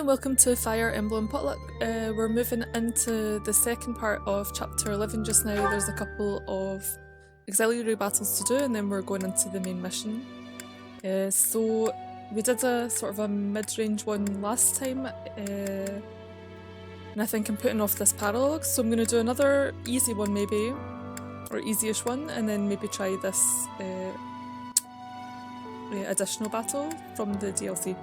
and welcome to Fire Emblem Potluck. We're moving into the second part of chapter 11 just now. There's a couple of auxiliary battles to do and then we're going into the main mission. So we did a sort of a mid-range one last time, and I think I'm putting off this paralogue, so I'm going to do another easy one maybe, or easy-ish one, and then maybe try this additional battle from the DLC.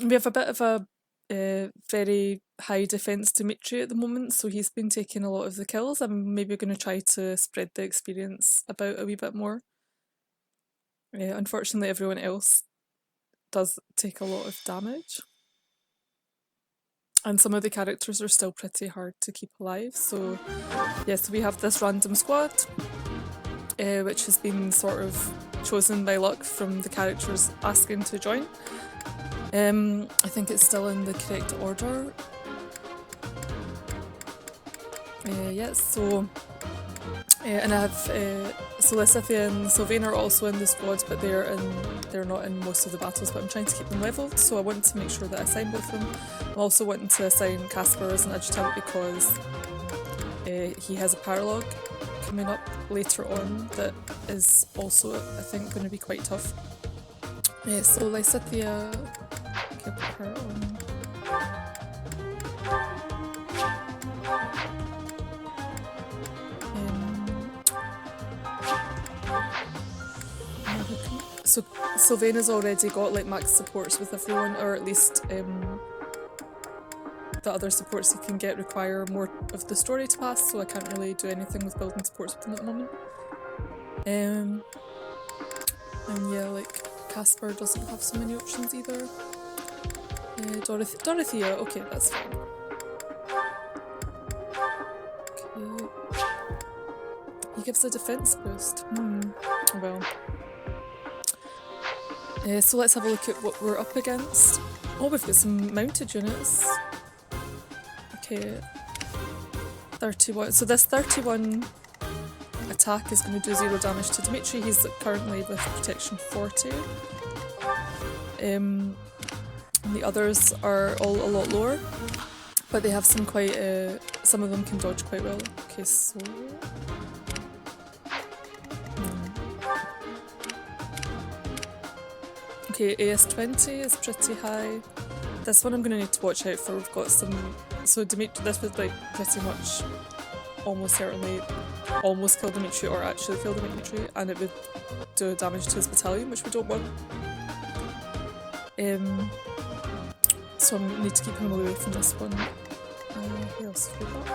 We have a bit of a very high defense Dimitri at the moment, so he's been taking a lot of the kills. I'm maybe going to try to spread the experience about a wee bit more. Unfortunately, everyone else does take a lot of damage. And some of the characters are still pretty hard to keep alive. So yes, we have this random squad, which has been sort of chosen by luck from the characters asking to join. I think it's still in the correct order. Yes, so and I have so Lysithia and Sylvain are also in the squad, but they're not in most of the battles. But I'm trying to keep them leveled, so I want to make sure that I assign both of them. I'm also wanting to assign Casper as an adjutant because he has a paralogue coming up later on that is also, I think, going to be quite tough. So Lysithia, okay, put her on. So Sylvain has already got like max supports with everyone, or at least the other supports he can get require more of the story to pass, so I can't really do anything with building supports with him at the moment. And yeah, like Casper doesn't have so many options either. Dorothea, okay, that's fine. Okay. He gives a defense boost. Well. So let's have a look at what we're up against. Oh, we've got some mounted units. Okay. 31. So this 31 attack is going to do 0 damage to Dimitri. He's currently with protection 40. And the others are all a lot lower, but they have some quite, some of them can dodge quite well. Okay, so... Okay, AS20 is pretty high. This one I'm going to need to watch out for. We've got some... So Dimitri, this would like pretty much almost certainly almost kill Dimitri or actually kill Dimitri, and it would do damage to his battalion, which we don't want. So I need to keep him away from this one. Who else have we got?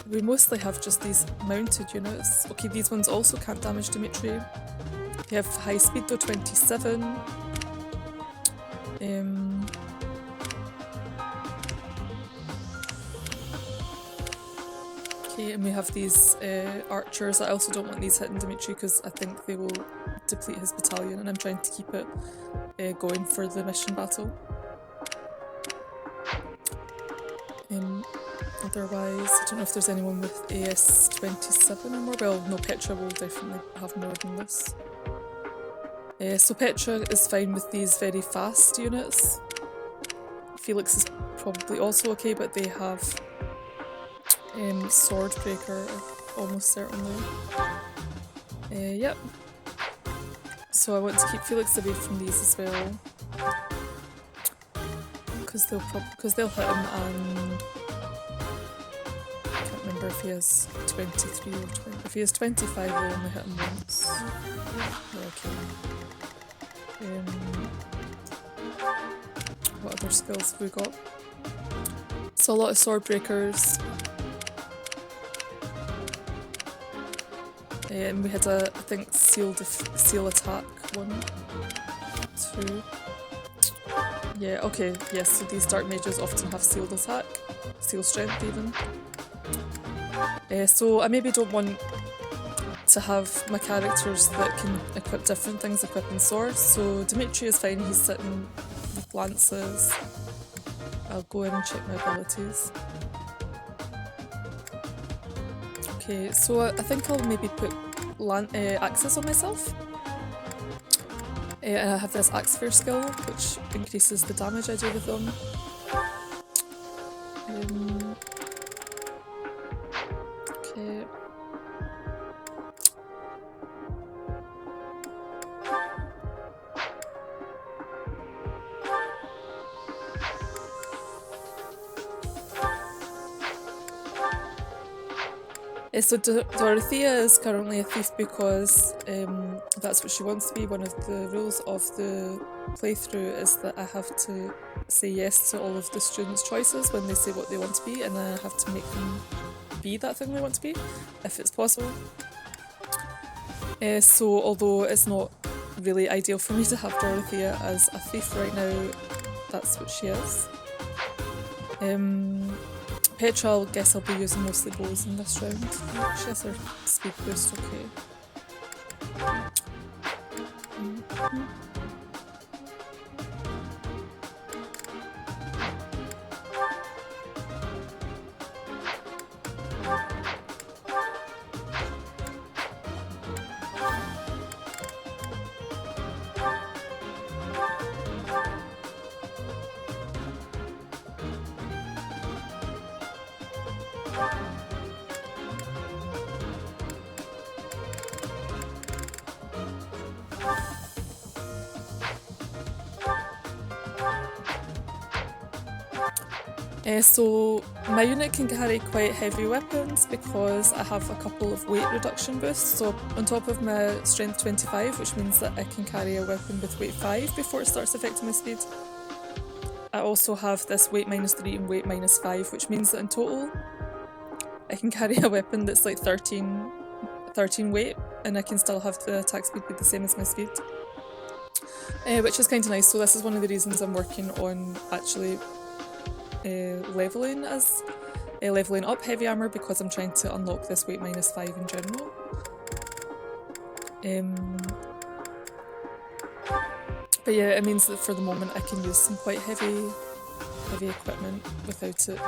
We mostly have just these mounted units. Okay, these ones also can't damage Dimitri. They have high speed though, 27. Okay, and we have these archers. I also don't want these hitting Dimitri because I think they will deplete his battalion, and I'm trying to keep it going for the mission battle. Otherwise, I don't know if there's anyone with AS27 or more. Well, no, Petra will definitely have more than this. So Petra is fine with these very fast units. Felix is probably also okay, but they have Swordbreaker, almost certainly. Yep. So I want to keep Felix away from these as well, because they'll hit him, and I can't remember if he has 23 or 20. If he has 25, they'll only hit him once. Okay. What other skills have we got? So a lot of Swordbreakers. And we had I think, seal attack 1, 2. Yeah, okay, yes, so these dark mages often have sealed attack, seal strength even. So I maybe don't want to have my characters that can equip different things equipping swords. So Dimitri is fine, he's sitting with lances. I'll go in and check my abilities. Okay, so I think I'll maybe put axes on myself. And I have this axe fair skill, which increases the damage I do with them. Okay. So Dorothea is currently a thief because that's what she wants to be. One of the rules of the playthrough is that I have to say yes to all of the students' choices when they say what they want to be, and then I have to make them be that thing they want to be, if it's possible. So although it's not really ideal for me to have Dorothea as a thief right now, that's what she is. Petra, I guess I'll be using mostly bows in this round. She has her speed boost, okay. So my unit can carry quite heavy weapons because I have a couple of weight reduction boosts. So on top of my strength 25, which means that I can carry a weapon with weight 5 before it starts affecting my speed. I also have this weight -3 and weight -5, which means that in total I can carry a weapon that's like 13 weight, and I can still have the attack speed be the same as my speed. Which is kind of nice. So this is one of the reasons I'm working on actually leveling up heavy armor, because I'm trying to unlock this weight -5 in general. But yeah, it means that for the moment I can use some quite heavy equipment without it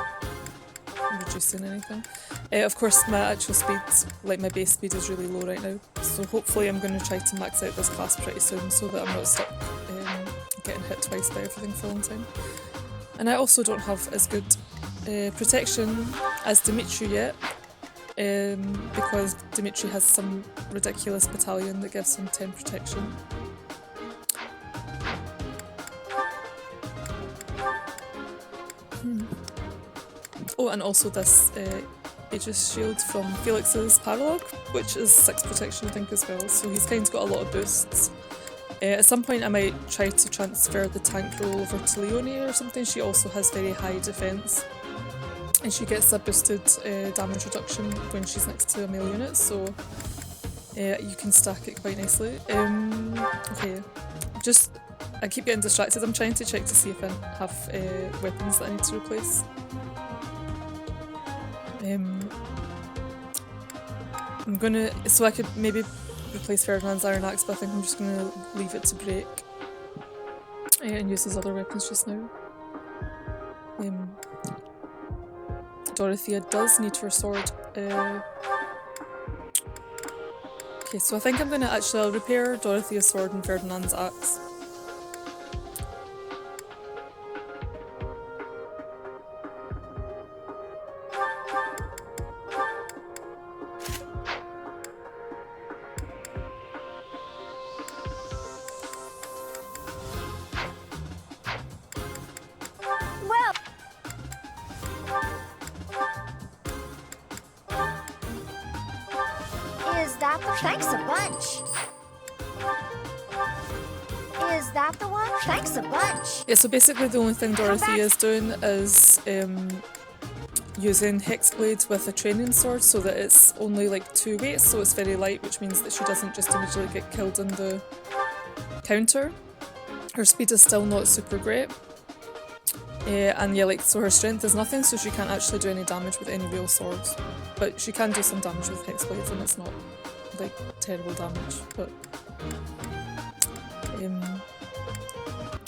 reducing anything. Of course, my actual speed, like my base speed, is really low right now, so hopefully I'm going to try to max out this class pretty soon so that I'm not stuck getting hit twice by everything for a long time. And I also don't have as good protection as Dimitri yet, because Dimitri has some ridiculous battalion that gives him 10 protection. Oh, and also this Aegis shield from Felix's paralogue, which is 6 protection I think as well, so he's kind of got a lot of boosts. At some point I might try to transfer the tank role over to Leonie or something. She also has very high defense, and she gets a boosted damage reduction when she's next to a melee unit, so you can stack it quite nicely. Okay, I keep getting distracted. I'm trying to check to see if I have weapons that I need to replace. I'm gonna, so I could maybe replace Ferdinand's iron axe, but I think I'm just gonna leave it to break and use his other weapons just now. Dorothea does need her sword. Okay, so I think I'm gonna I'll repair Dorothea's sword and Ferdinand's axe. Thanks a bunch. Is that the one? Thanks a bunch. Yeah, so basically the only thing Dorothea is doing is using Hexblade with a training sword so that it's only like 2 weights, so it's very light, which means that she doesn't just immediately get killed in the counter. Her speed is still not super great. And yeah, like, so her strength is nothing, so she can't actually do any damage with any real swords. But she can do some damage with Hexblades, and it's not like terrible damage, but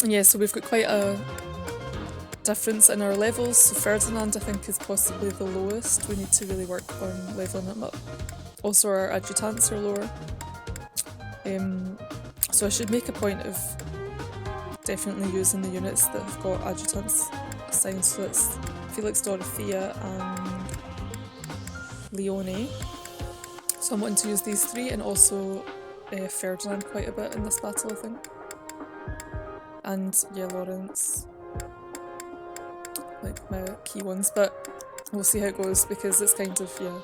and yeah, so we've got quite a difference in our levels. So Ferdinand I think is possibly the lowest. We need to really work on leveling him up. Also our adjutants are lower. So I should make a point of definitely using the units that have got adjutants assigned. So it's Felix, Dorothea and Leonie. So I'm wanting to use these three and also Ferdinand quite a bit in this battle I think. And yeah, Lorenz. Like my key ones, but we'll see how it goes because it's kind of, yeah.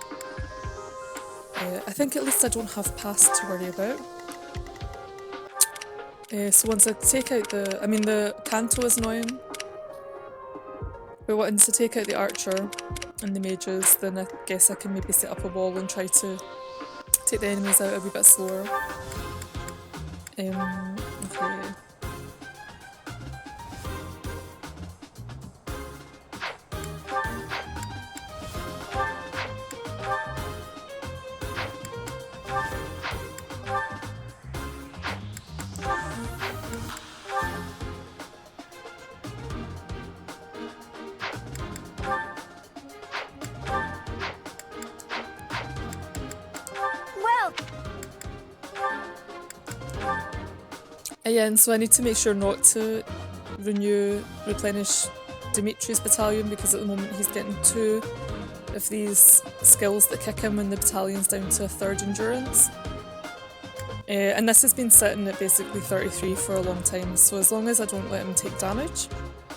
I think at least I don't have past to worry about. So once I take out the Canto is annoying. But once I take out the archer and the mages, then I guess I can maybe set up a wall and try to take the enemies out a wee bit slower. Okay. Yeah, and so I need to make sure not to replenish Dimitri's battalion because at the moment he's getting 2 of these skills that kick him when the battalion's down to a 3rd endurance. And this has been sitting at basically 33 for a long time, so as long as I don't let him take damage,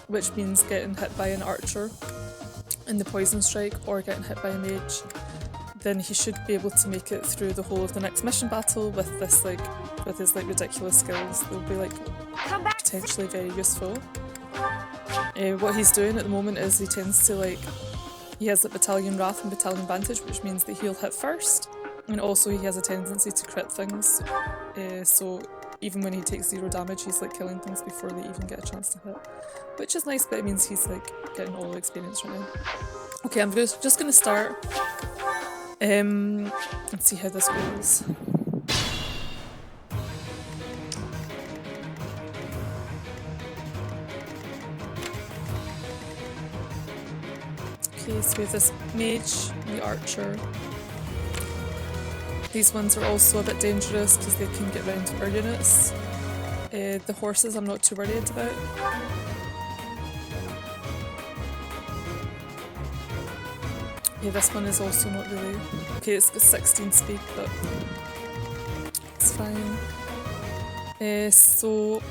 which means getting hit by an archer in the poison strike or getting hit by a mage, then he should be able to make it through the whole of the next mission battle with this with his ridiculous skills. They'll be potentially very useful. What he's doing at the moment is he tends to he has Battalion Wrath and Battalion Vantage, which means that he'll hit first, and also he has a tendency to crit things. So even when he takes 0 damage, he's killing things before they even get a chance to hit, which is nice, but it means he's getting all the experience right now. Okay, I'm just gonna start. Let's see how this goes. Okay, so we have this mage, the archer. These ones are also a bit dangerous because they can get round our units. The horses I'm not too worried about. Yeah, this one is also not really... Okay, it's got 16 speed, but it's fine. So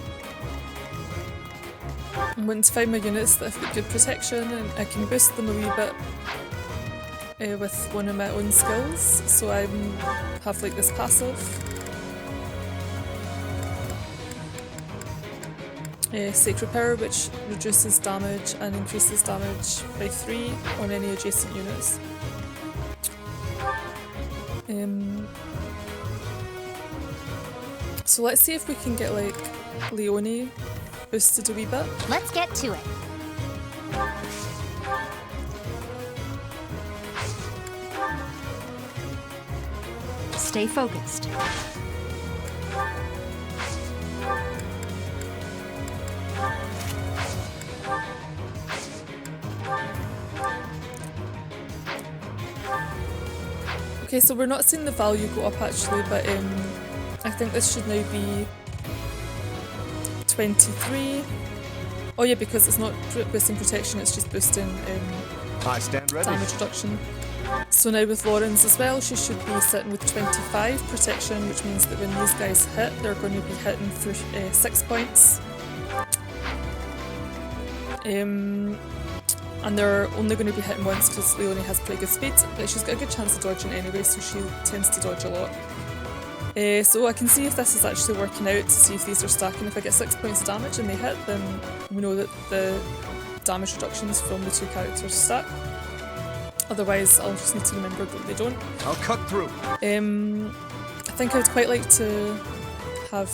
I'm wanting to find my units that have got good protection and I can boost them a wee bit with one of my own skills. So I have this passive. Sacred Power, which reduces damage and increases damage by 3 on any adjacent units. So let's see if we can get Leonie boosted a wee bit. Let's get to it. Stay focused. Okay, so we're not seeing the value go up actually, but I think this should now be 23. Oh yeah, because it's not boosting protection, it's just boosting I stand ready. Damage reduction. So now with Lorenz as well, she should be sitting with 25 protection, which means that when these guys hit, they're going to be hitting for 6 points. And they're only going to be hitting once because Leonie has pretty good speed, but she's got a good chance of dodging anyway, so she tends to dodge a lot. So I can see if this is actually working out to see if these are stacking. If I get 6 points of damage and they hit, then we know that the damage reductions from the 2 characters stack. Otherwise, I'll just need to remember that they don't. I'll cut through. I think I would quite like to have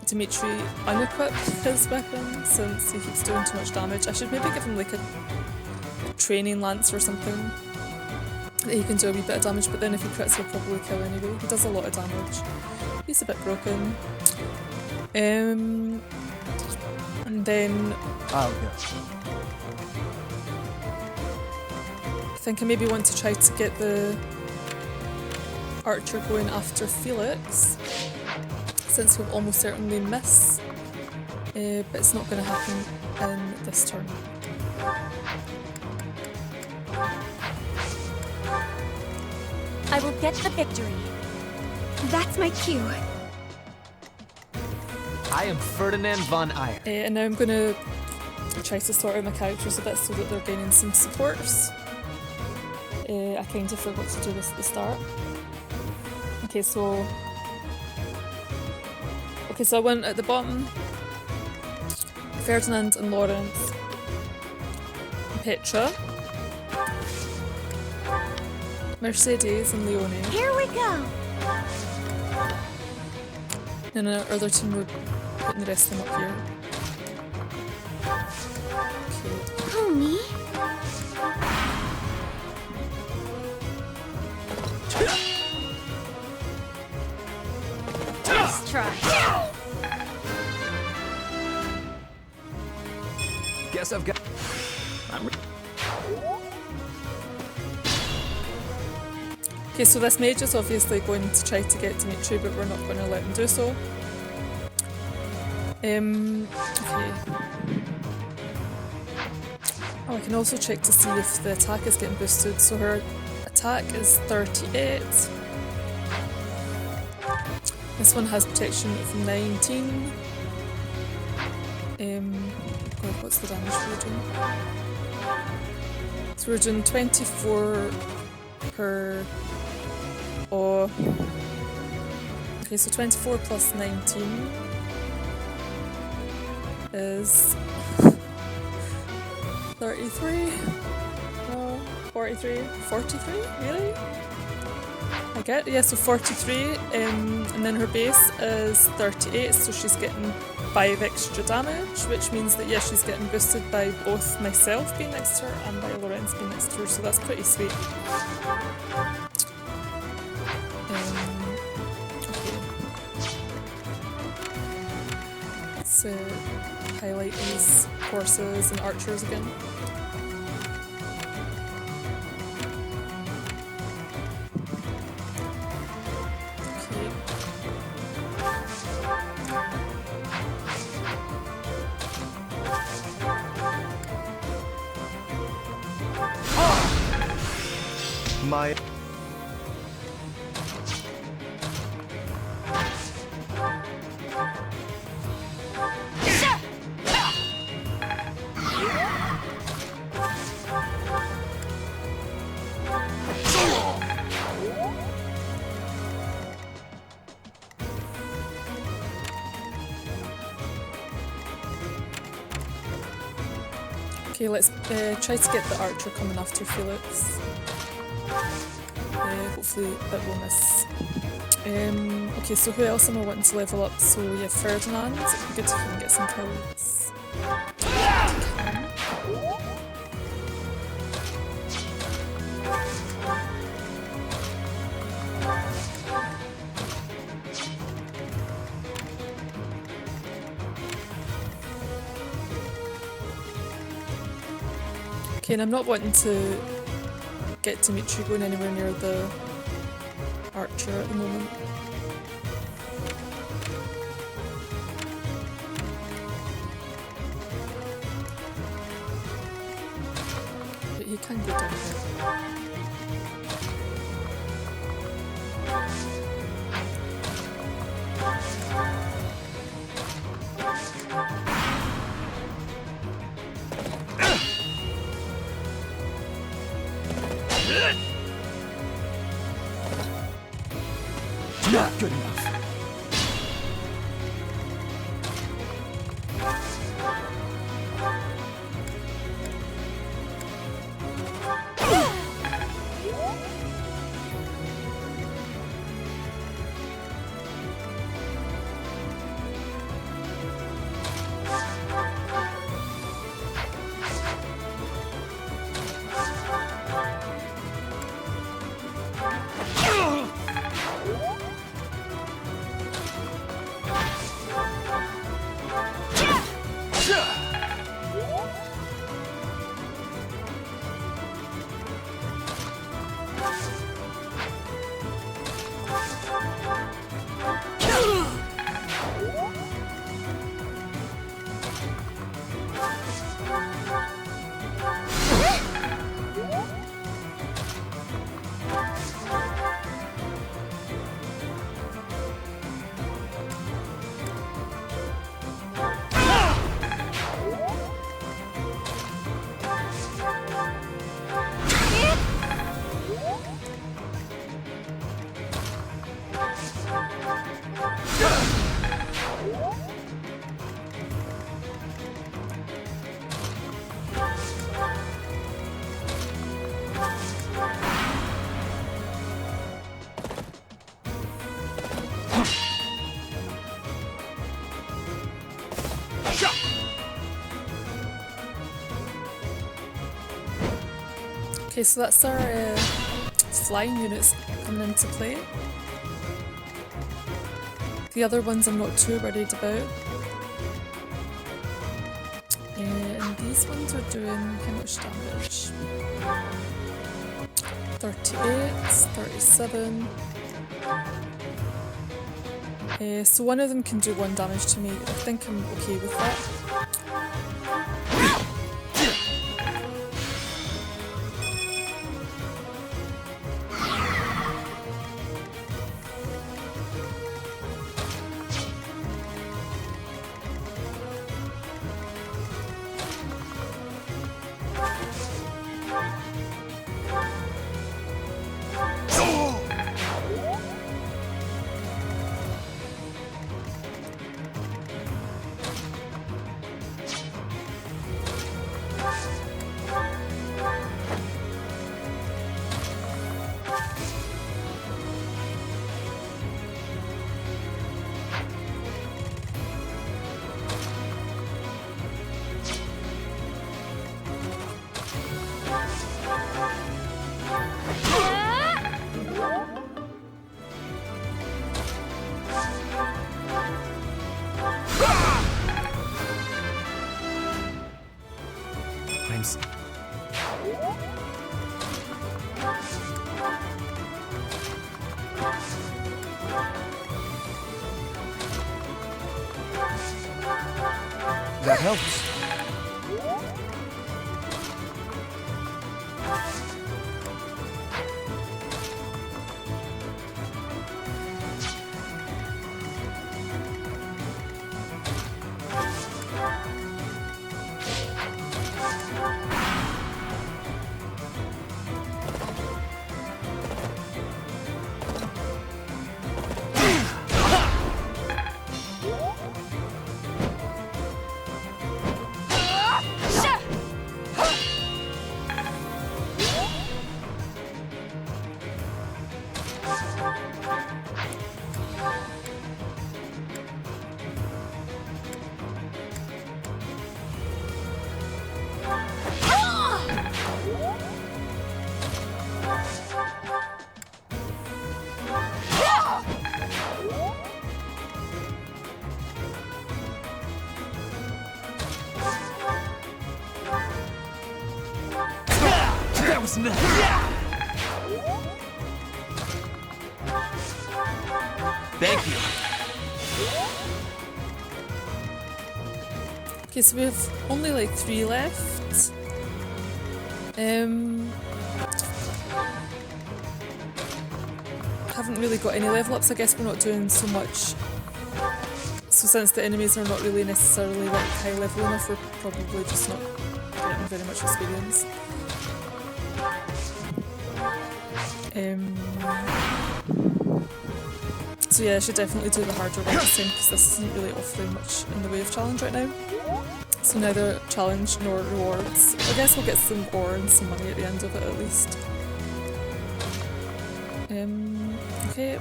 Dimitri unequip his weapon since he keeps doing too much damage. I should maybe give him a training lance or something that he can do a wee bit of damage, but then if he crits he'll probably kill anyway. He does a lot of damage. He's a bit broken. And then Oh, yeah. I think I maybe want to try to get the archer going after Felix, since he'll almost certainly miss. But it's not going to happen in this turn. I will get the victory. That's my cue. I am Ferdinand von Eyre. And now I'm going to try to sort out my characters a bit so that they're gaining some supports. I kind of forgot to do this at the start. Okay, so I went at the bottom. Ferdinand and Lorenz. Petra. Mercedes and Leonie. Here we go. And our other team were putting the rest of them up here. Okay. Pony. Nice try. Guess I've got. Okay, so this mage is obviously going to try to get Dimitri, but we're not going to let him do so. Okay. Oh, I can also check to see if the attack is getting boosted. So her attack is 38. This one has protection from 19. God, what's the damage we're doing? So we're doing 24 per... Oh. Okay, so 24 plus 19 is 33? No, 43? 43? Really? I get, yeah, so 43, and then her base is 38, so she's getting 5 extra damage, which means that, yeah, she's getting boosted by both myself being next to her and by Lorenz being next to her, so that's pretty sweet. Okay. Let's highlight these horses and archers again. My. Okay, let's try to get the archer coming after Felix. Hopefully it will miss. Okay, so who else am I wanting to level up? So yeah, Ferdinand. It'd be good if we can get some kills. Okay, and I'm not wanting to get Dimitri going anywhere near the archer at the moment. But he can go down there. Not good enough. Okay, so that's our flying units coming into play. The other ones I'm not too worried about. And these ones are doing how much damage? 38, 37. So one of them can do 1 damage to me. I think I'm okay with that. That helps. Thank you. Okay, so we have only like 3 left. Haven't really got any level ups. I guess we're not doing so much. So since the enemies are not really necessarily like high level enough, we're probably just not getting very much experience. So yeah, I should definitely do the harder one this time because this isn't really offering much in the way of challenge right now. So neither challenge nor rewards. I guess we'll get some ore and some money at the end of it at least. Okay.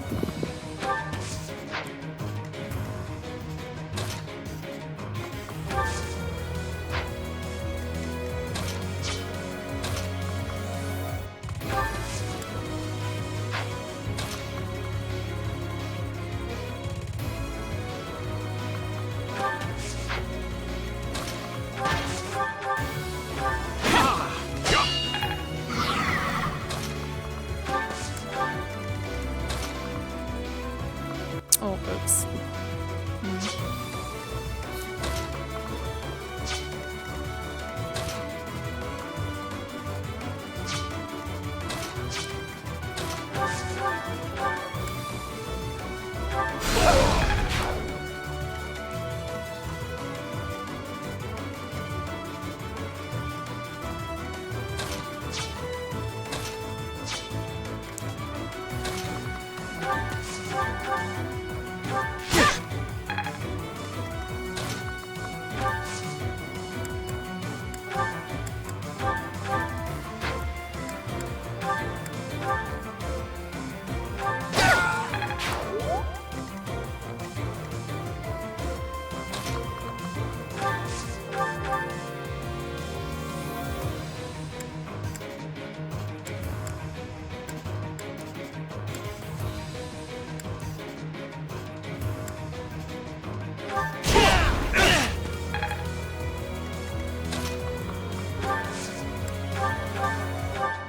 attacks.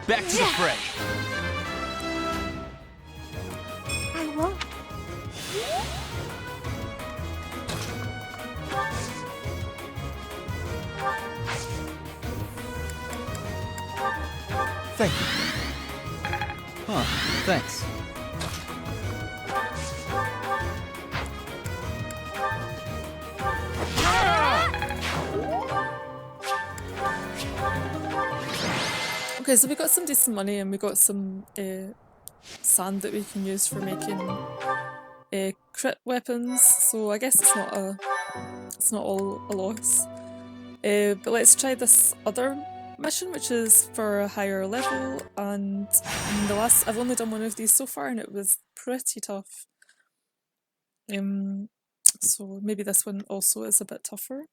Back to the fray. I won't. Thank you. Huh, thanks. Okay, so we got some decent money and we got some sand that we can use for making crit weapons. So I guess it's not all a loss. But let's try this other mission, which is for a higher level. And I've only done one of these so far, and it was pretty tough. So maybe this one also is a bit tougher.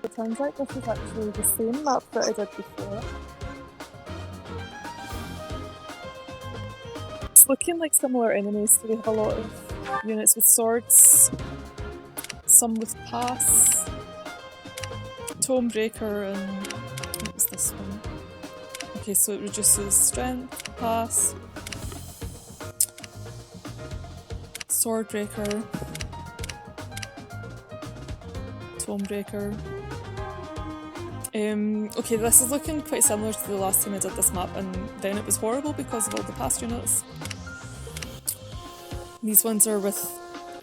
It turns out this is actually the same map that I did before. It's looking like similar enemies, so we have a lot of units with swords, some with pass, tome breaker, and what was this one? Okay, so it reduces strength, pass, sword breaker, tome breaker. Okay, this is looking quite similar to the last time I did this map, and then it was horrible because of all the past units. These ones are with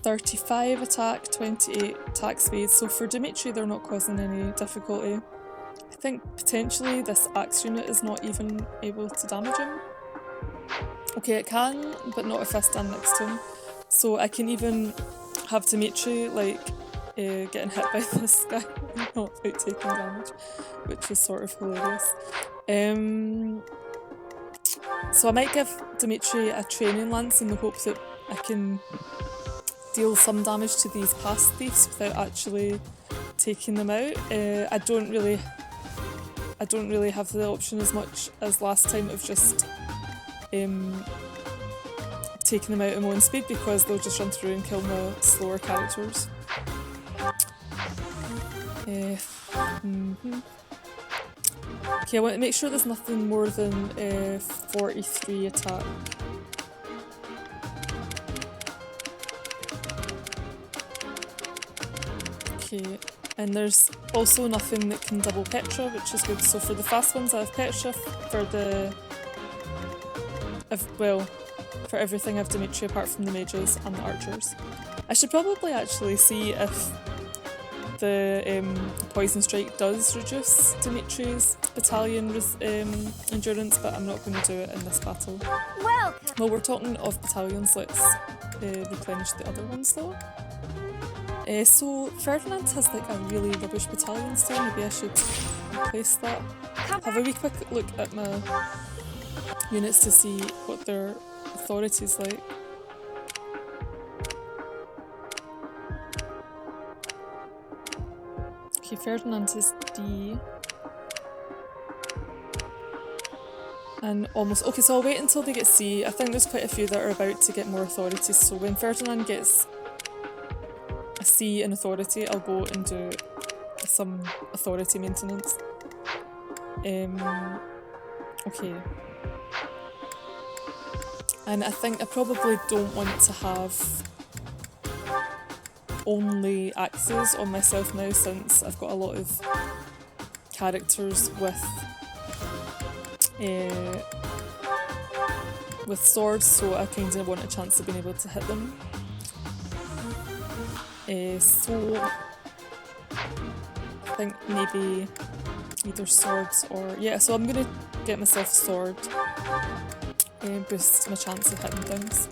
35 attack, 28 attack speed, so for Dimitri they're not causing any difficulty. I think potentially this axe unit is not even able to damage him. Okay, it can, but not if I stand next to him. So I can even have Dimitri like getting hit by this guy, not without taking damage, which is sort of hilarious. So I might give Dimitri a training lance in the hope that I can deal some damage to these past thieves without actually taking them out. I don't really have the option as much as last time of just taking them out in one speed, because they'll just run through and kill my slower characters. Okay, I want to make sure there's nothing more than 43 attack. Okay, and there's also nothing that can double Petra, which is good. So for the fast ones I have Petra, for everything I have Dimitri apart from the mages and the archers. I should probably actually see if the poison strike does reduce Dimitri's battalion endurance, but I'm not going to do it in this battle. Welcome. Well, we're talking of battalions, let's replenish the other ones though. So Ferdinand has like a really rubbish battalion still, maybe I should replace that. Have a wee quick look at my units to see what their authority is like. Okay, Ferdinand is D. And almost... Okay, so I'll wait until they get C. I think there's quite a few that are about to get more authorities, so when Ferdinand gets a C in authority, I'll go and do some authority maintenance. Okay. And I think I probably don't want to have only axes on myself now, since I've got a lot of characters with swords, so I kind of want a chance of being able to hit them. So I think maybe either swords or... Yeah, so I'm gonna get myself a sword and boost my chance of hitting things.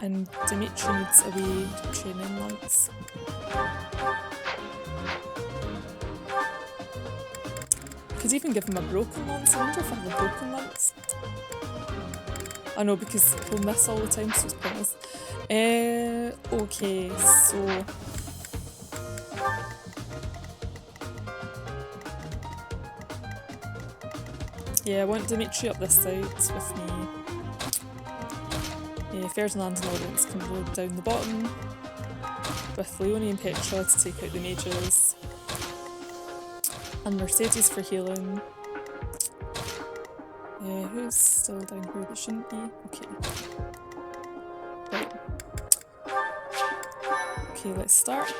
And Dimitri needs a wee training lance. Could even give him a broken lance. I wonder if I have a broken lance. I know, because he'll miss all the time, so it's pointless. Okay, so... Yeah, I want Dimitri up this side with me. Ferdinand and Lorenz can go down the bottom with Leonie and Petra to take out the mages. And Mercedes for healing. Who's still down here that shouldn't be? Okay. Right. Okay, let's start.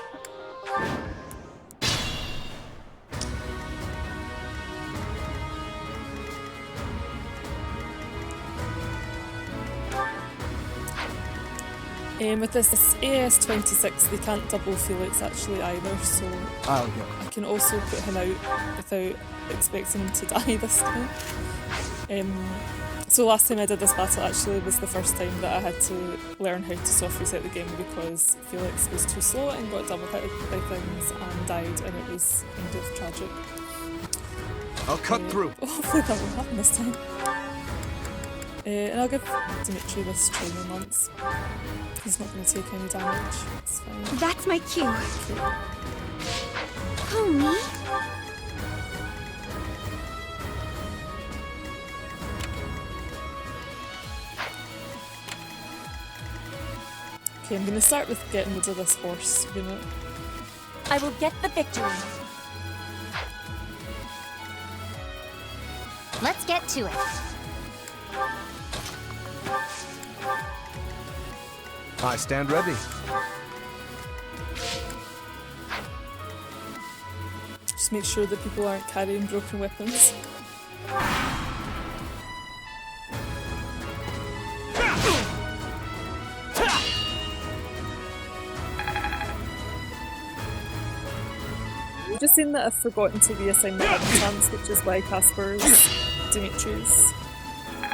With this AS26, they can't double Felix actually either, so I'll go. I can also put him out without expecting him to die this time. So last time I did this battle actually was the first time that I had to learn how to soft reset the game, because Felix was too slow and got double hit by things and died, and it was kind of tragic. I'll cut through. Hopefully that won't happen this time. And I'll give Dimitri this training lance. He's not going to take any damage. It's fine. That's my cue. Okay. Oh, me? Okay, I'm going to start with getting rid of this horse unit. I will get the victory. Let's get to it. I stand ready. Just make sure that people aren't carrying broken weapons. I've just seen that I've forgotten to reassign my chance, which is why Casper's Dimitri's.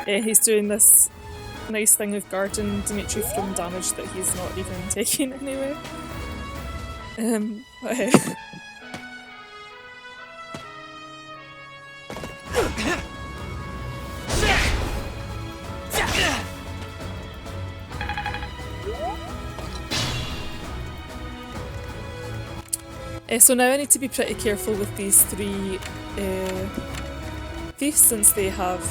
He's doing this nice thing of guarding Dimitri from damage that he's not even taking anyway. But hey. So now I need to be pretty careful with these three thieves, since they have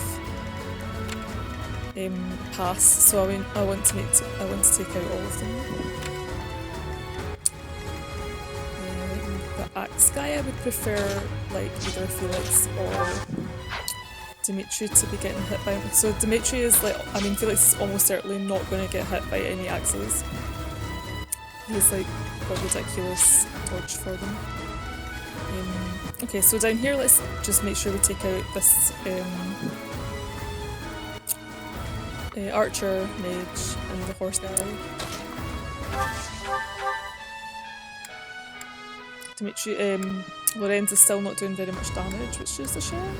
pass, so I want to take out all of them. The axe guy, I would prefer like either Felix or Dimitri to be getting hit by. So Dimitri is like, I mean, Felix is almost certainly not going to get hit by any axes. He's like a ridiculous dodge for them. Okay, so down here, let's just make sure we take out this archer, mage, and the horse guy. Dimitri, Lorenz is still not doing very much damage, which is a shame.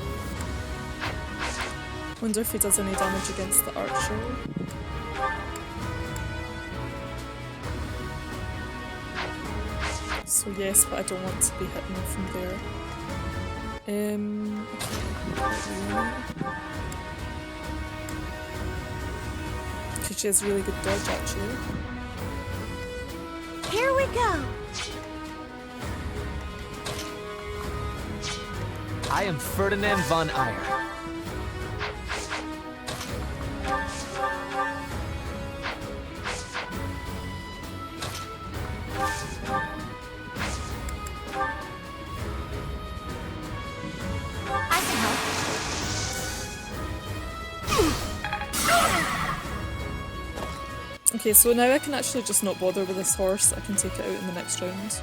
Wonder if he does any damage against the archer. So yes, but I don't want to be hitting him from there. Because she has really good dodge actually. Here we go. I am Ferdinand von Eyre. I can help. Okay, so now I can actually just not bother with this horse. I can take it out in the next round.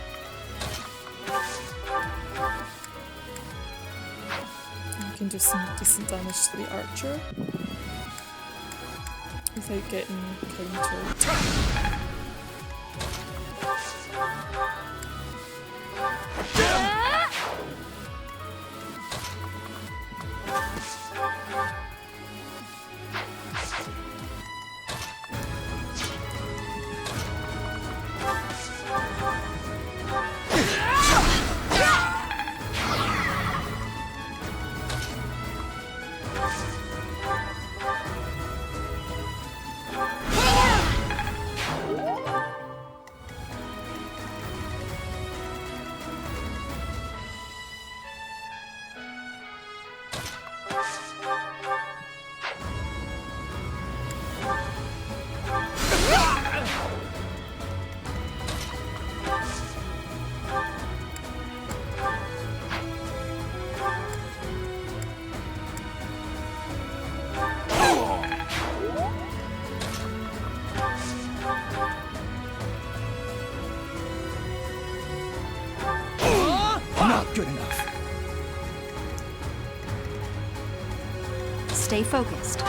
I can do some decent damage to the archer without getting countered. Not good enough. Stay focused.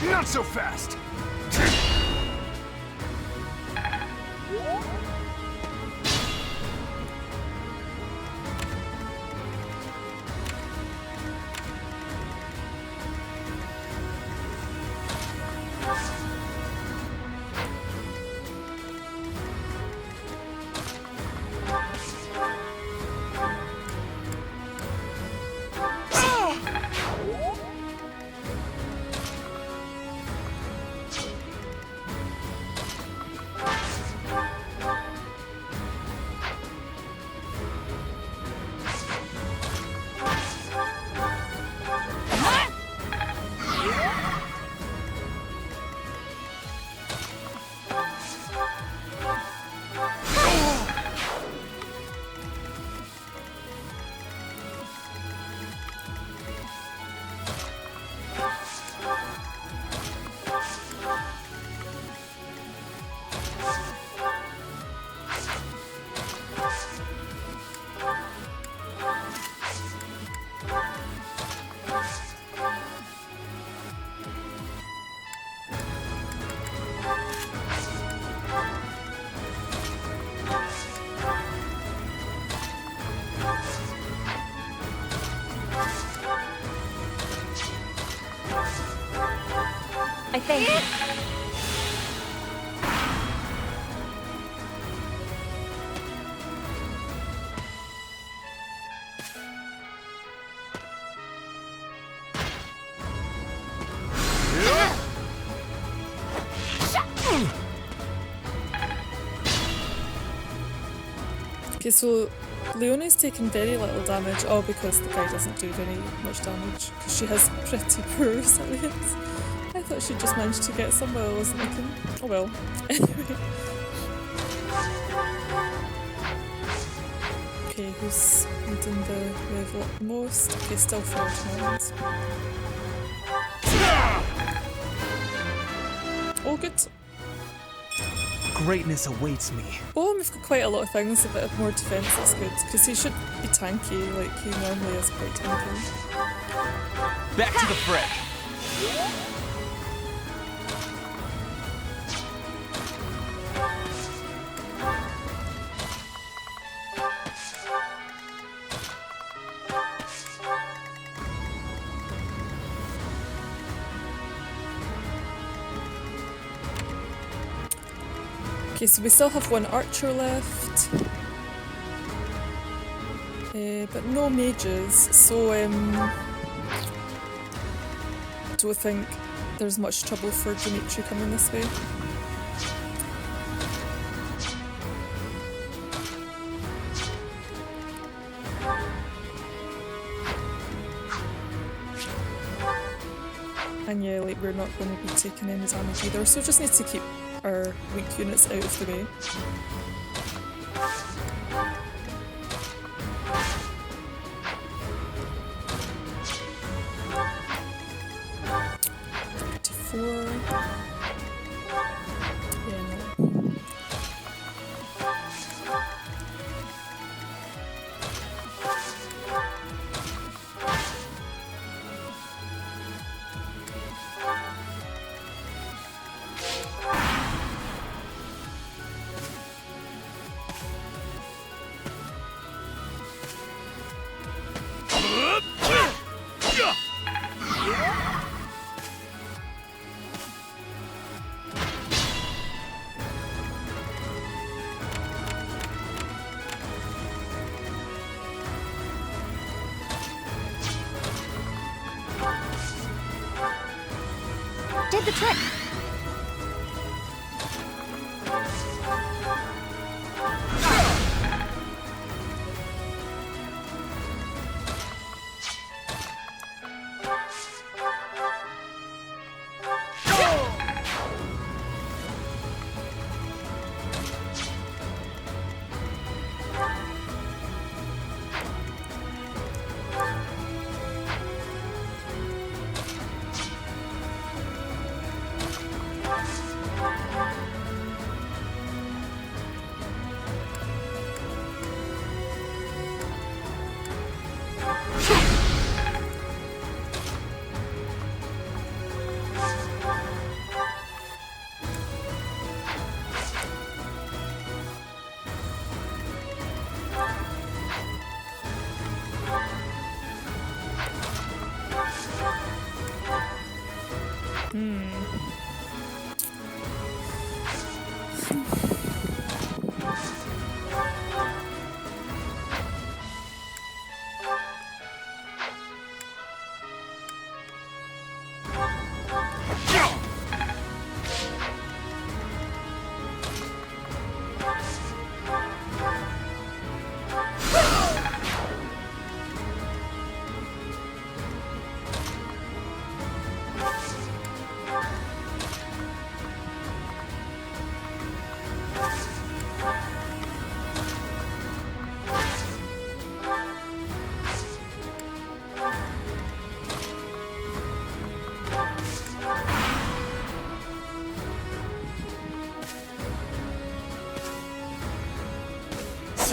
Not so fast! I think. Okay, so Leonie's taken very little damage, all because the guy doesn't do very much damage, because she has pretty poor resilience. I thought she'd just managed to get somewhere I wasn't looking. Oh well. Anyway. Okay, who's leading the level up most? Okay, still Ferdinand. Oh, good. Greatness awaits me. Oh, we've got quite a lot of things, a bit of more defense, that's good. Because he should be tanky, like he normally is quite tanky. Back to the fray. Okay, so we still have one archer left. But no mages, so I don't think there's much trouble for Dimitri coming this way. And yeah, like we're not going to be taking any damage either, so just need to keep our weak units out of the way. Did the trick.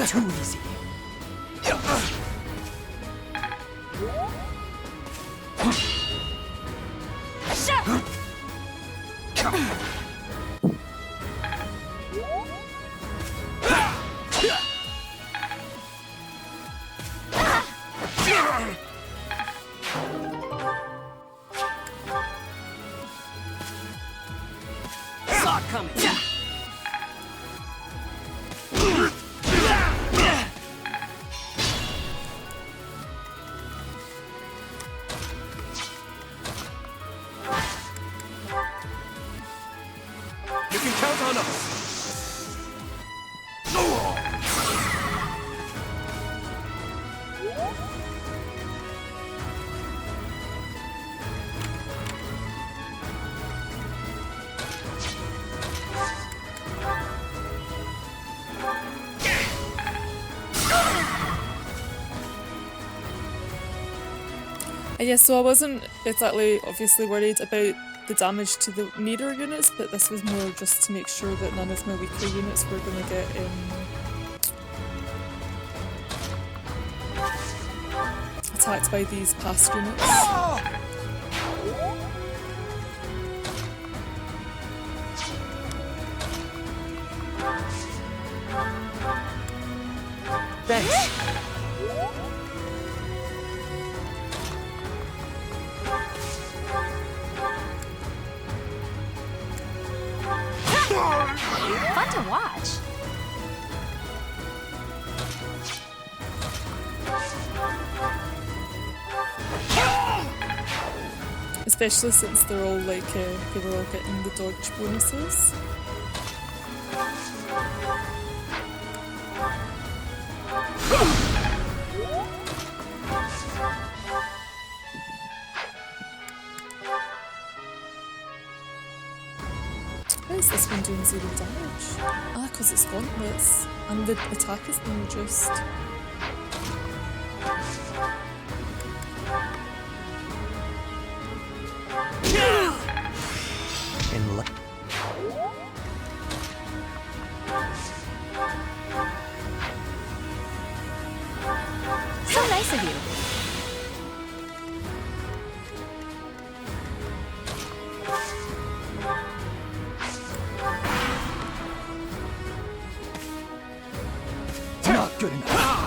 Too easy. Saw it coming. Yeah, so I wasn't exactly obviously worried about the damage to the nearer units, but this was more just to make sure that none of my weaker units were going to get attacked by these past units. Thanks. Fun to watch. Especially since they're all like, they were all getting the dodge bonuses. Why is this one doing 0 damage? Ah, because it's gauntlets. And the attack is being reduced. So nice of you. Not good enough.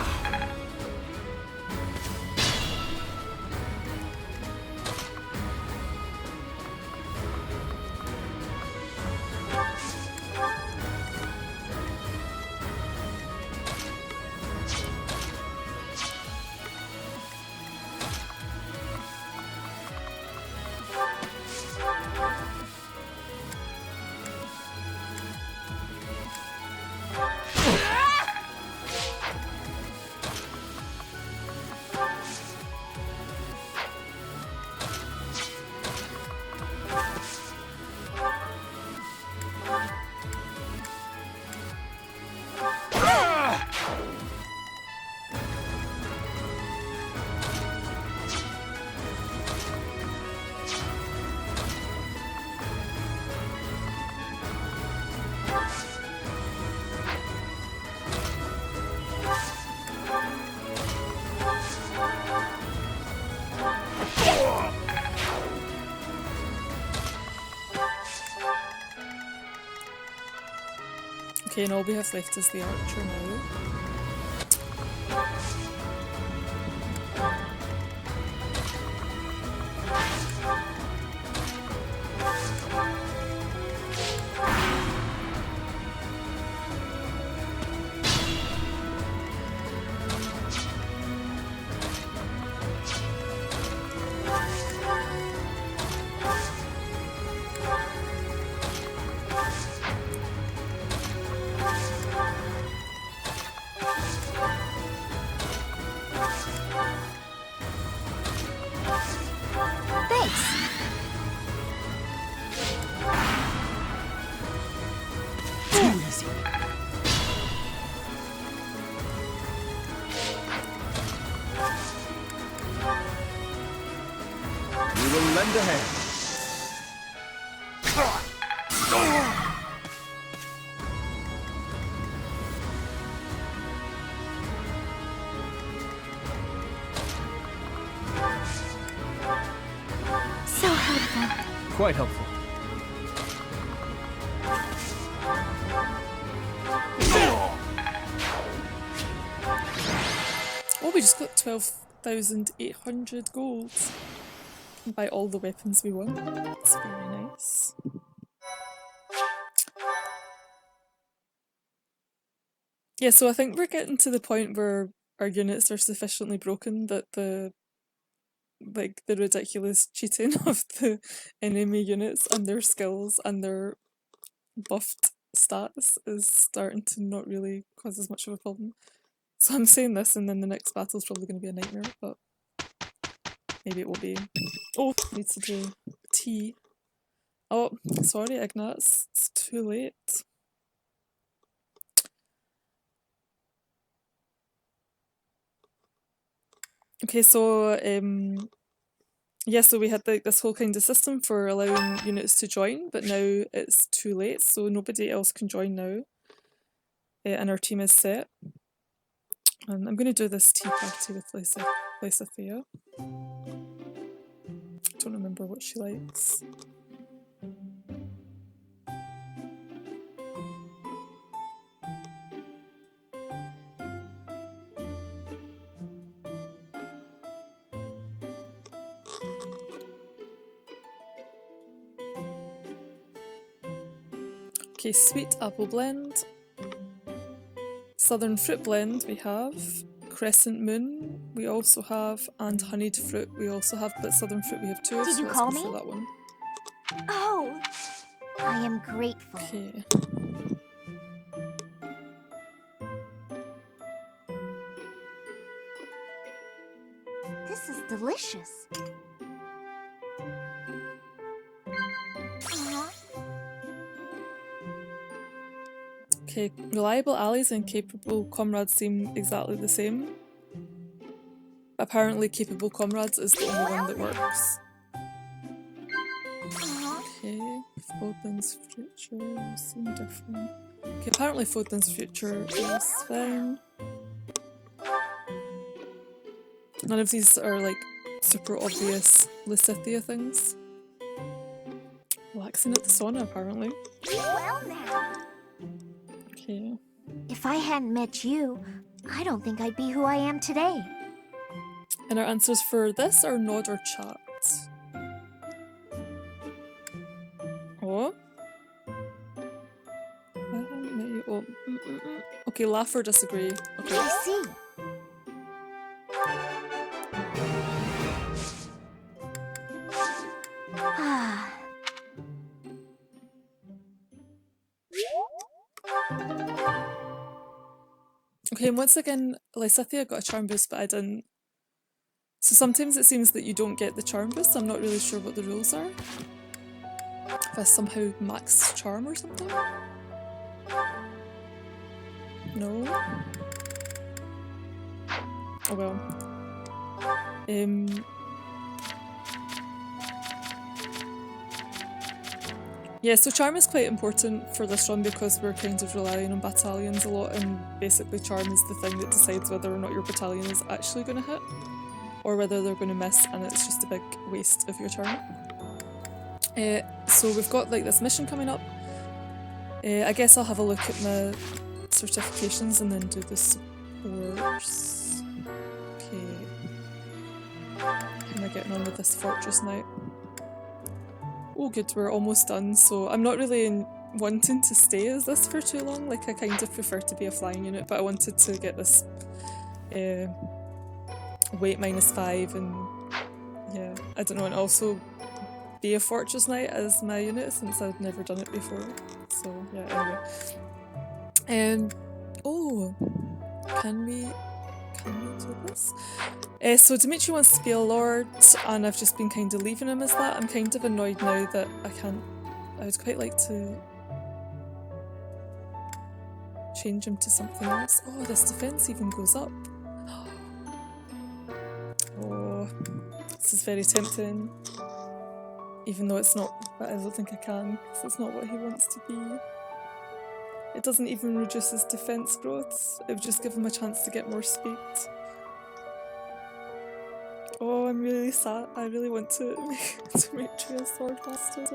Okay, and all we have left is the archer now. Lend a hand. So helpful. Quite helpful. Oh, we just got 12,800 gold. And buy all the weapons we want. That's very nice. Yeah, so I think we're getting to the point where our units are sufficiently broken that the ridiculous cheating of the enemy units and their skills and their buffed stats is starting to not really cause as much of a problem. So I'm saying this and then the next battle's probably going to be a nightmare, but maybe it will be. Oh, need to do tea. Oh, sorry Ignatz, it's too late. Okay, so yeah, so we had like this whole kind of system for allowing units to join, but now it's too late, so nobody else can join now. And our team is set. And I'm going to do this tea party with Lysithia. Don't remember what she likes. Okay, sweet apple blend. Southern fruit blend we have. Crescent moon we also have. And honeyed fruit we also have. But southern fruit we have two of, Did so you let's call go me? for that one. Oh, I am grateful. Okay. This is delicious. Okay, reliable allies and capable comrades seem exactly the same. Apparently capable comrades is the only one that works. Okay, Fodlan's future seem different. Okay, apparently Fodlan's future is fine. None of these are like super obvious Lysithia things. Relaxing at the sauna apparently. Well now. Okay. If I hadn't met you, I don't think I'd be who I am today. And our answers for this are nod or chat. Oh. Okay, laugh or disagree. Okay. I see. Ah. Okay, and once again, Lysithia got a charm boost, but I didn't. So sometimes it seems that you don't get the charm boost. I'm not really sure what the rules are. If I somehow max charm or something? No? Oh well. Yeah, so charm is quite important for this run because we're kind of relying on battalions a lot, and basically charm is the thing that decides whether or not your battalion is actually going to hit or whether they're going to miss, and it's just a big waste of your turn. So we've got like this mission coming up. I guess I'll have a look at my certifications and then do the supports. Okay. How am I getting on with this fortress now? Oh good, we're almost done, so I'm not really wanting to stay as this for too long. Like I kind of prefer to be a flying unit, but I wanted to get this weight -5 and yeah, I don't know, and also be a fortress knight as my unit since I've never done it before. So yeah, anyway. Oh, can we do this? So Dimitri wants to be a lord, and I've just been kind of leaving him as that. I'm kind of annoyed now that I can't. I would quite like to change him to something else. Oh, this defense even goes up. Oh, this is very tempting. Even though it's not, but I don't think I can, because it's not what he wants to be. It doesn't even reduce his defense growth, it would just give him a chance to get more speed. Oh, I'm really sad. I really want to make Dimitri a sword master.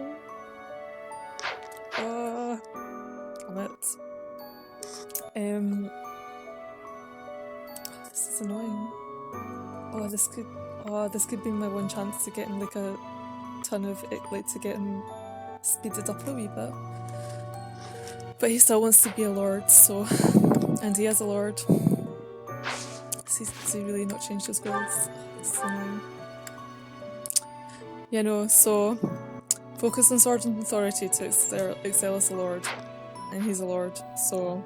Oh, damn it. This is annoying. Oh, this could be my one chance to get him like a ton of like to get him speeded up a wee bit. But he still wants to be a lord, so, and he is a lord. Does he really not change his goals? It's annoying. Yeah, no, so focus on sword and authority to excel as a lord, and he's a lord, so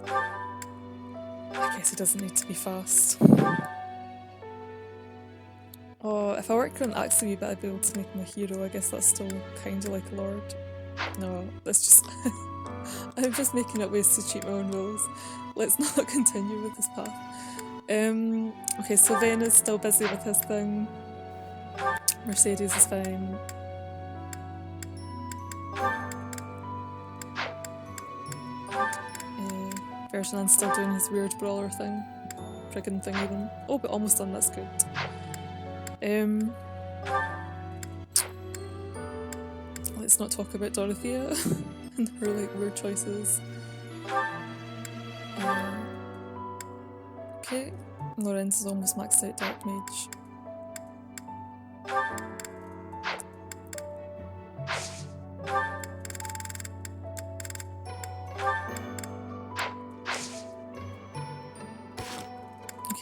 I guess he doesn't need to be fast. Oh, if I worked on axe a wee bit, I'd be able to make him a hero. I guess that's still kind of like a lord. No, that's just I'm just making up ways to cheat my own rules. Let's not continue with this path. Okay, Sylvain is still busy with his thing. Mercedes is fine. Ferdinand's still doing his weird brawler thing. Friggin' thing even. Oh, but almost done, that's good. Let's not talk about Dorothea and her like weird choices. Okay, Lorenz is almost maxed out Dark Mage.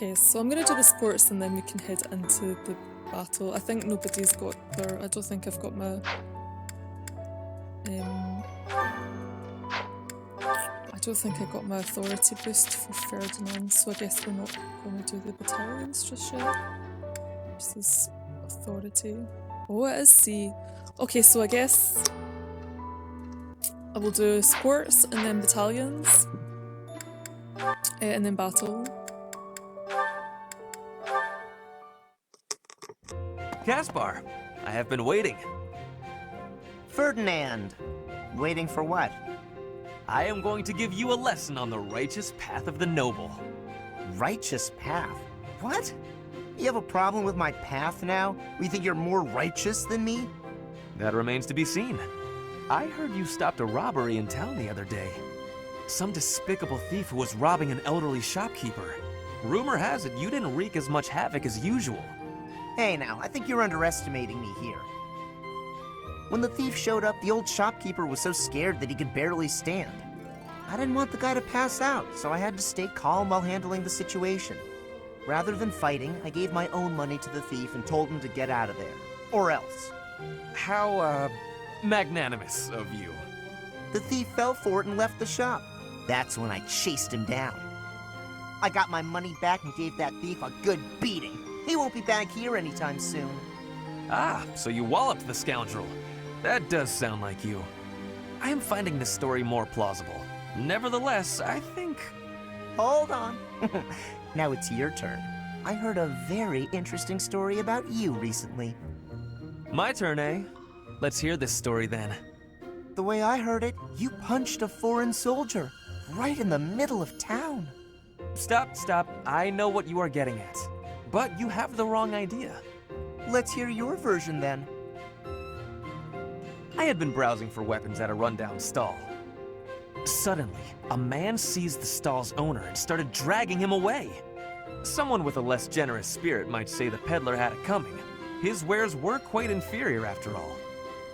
Okay, so I'm gonna do the sports and then we can head into the battle. I think nobody's got their... I don't think I've got my... I don't think I got my authority boost for Ferdinand, so I guess we're not going to do the battalions just yet. This is authority. Oh, it is C. Okay, so I guess I will do sports and then battalions. And then battle. Caspar, I have been waiting. Ferdinand. Waiting for what? I am going to give you a lesson on the righteous path of the noble. Righteous path? What? You have a problem with my path now? You think you're more righteous than me? That remains to be seen. I heard you stopped a robbery in town the other day. Some despicable thief who was robbing an elderly shopkeeper. Rumor has it you didn't wreak as much havoc as usual. Hey now, I think you're underestimating me here. When the thief showed up, the old shopkeeper was so scared that he could barely stand. I didn't want the guy to pass out, so I had to stay calm while handling the situation. Rather than fighting, I gave my own money to the thief and told him to get out of there. Or else. How, magnanimous of you. The thief fell for it and left the shop. That's when I chased him down. I got my money back and gave that thief a good beating. He won't be back here anytime soon. Ah, so you walloped the scoundrel. That does sound like you. I am finding this story more plausible. Nevertheless, I think... Hold on. Now it's your turn. I heard a very interesting story about you recently. My turn, eh? Let's hear this story then. The way I heard it, you punched a foreign soldier right in the middle of town. Stop. I know what you are getting at. But you have the wrong idea. Let's hear your version then. I had been browsing for weapons at a rundown stall. Suddenly, a man seized the stall's owner and started dragging him away. Someone with a less generous spirit might say the peddler had it coming. His wares were quite inferior after all.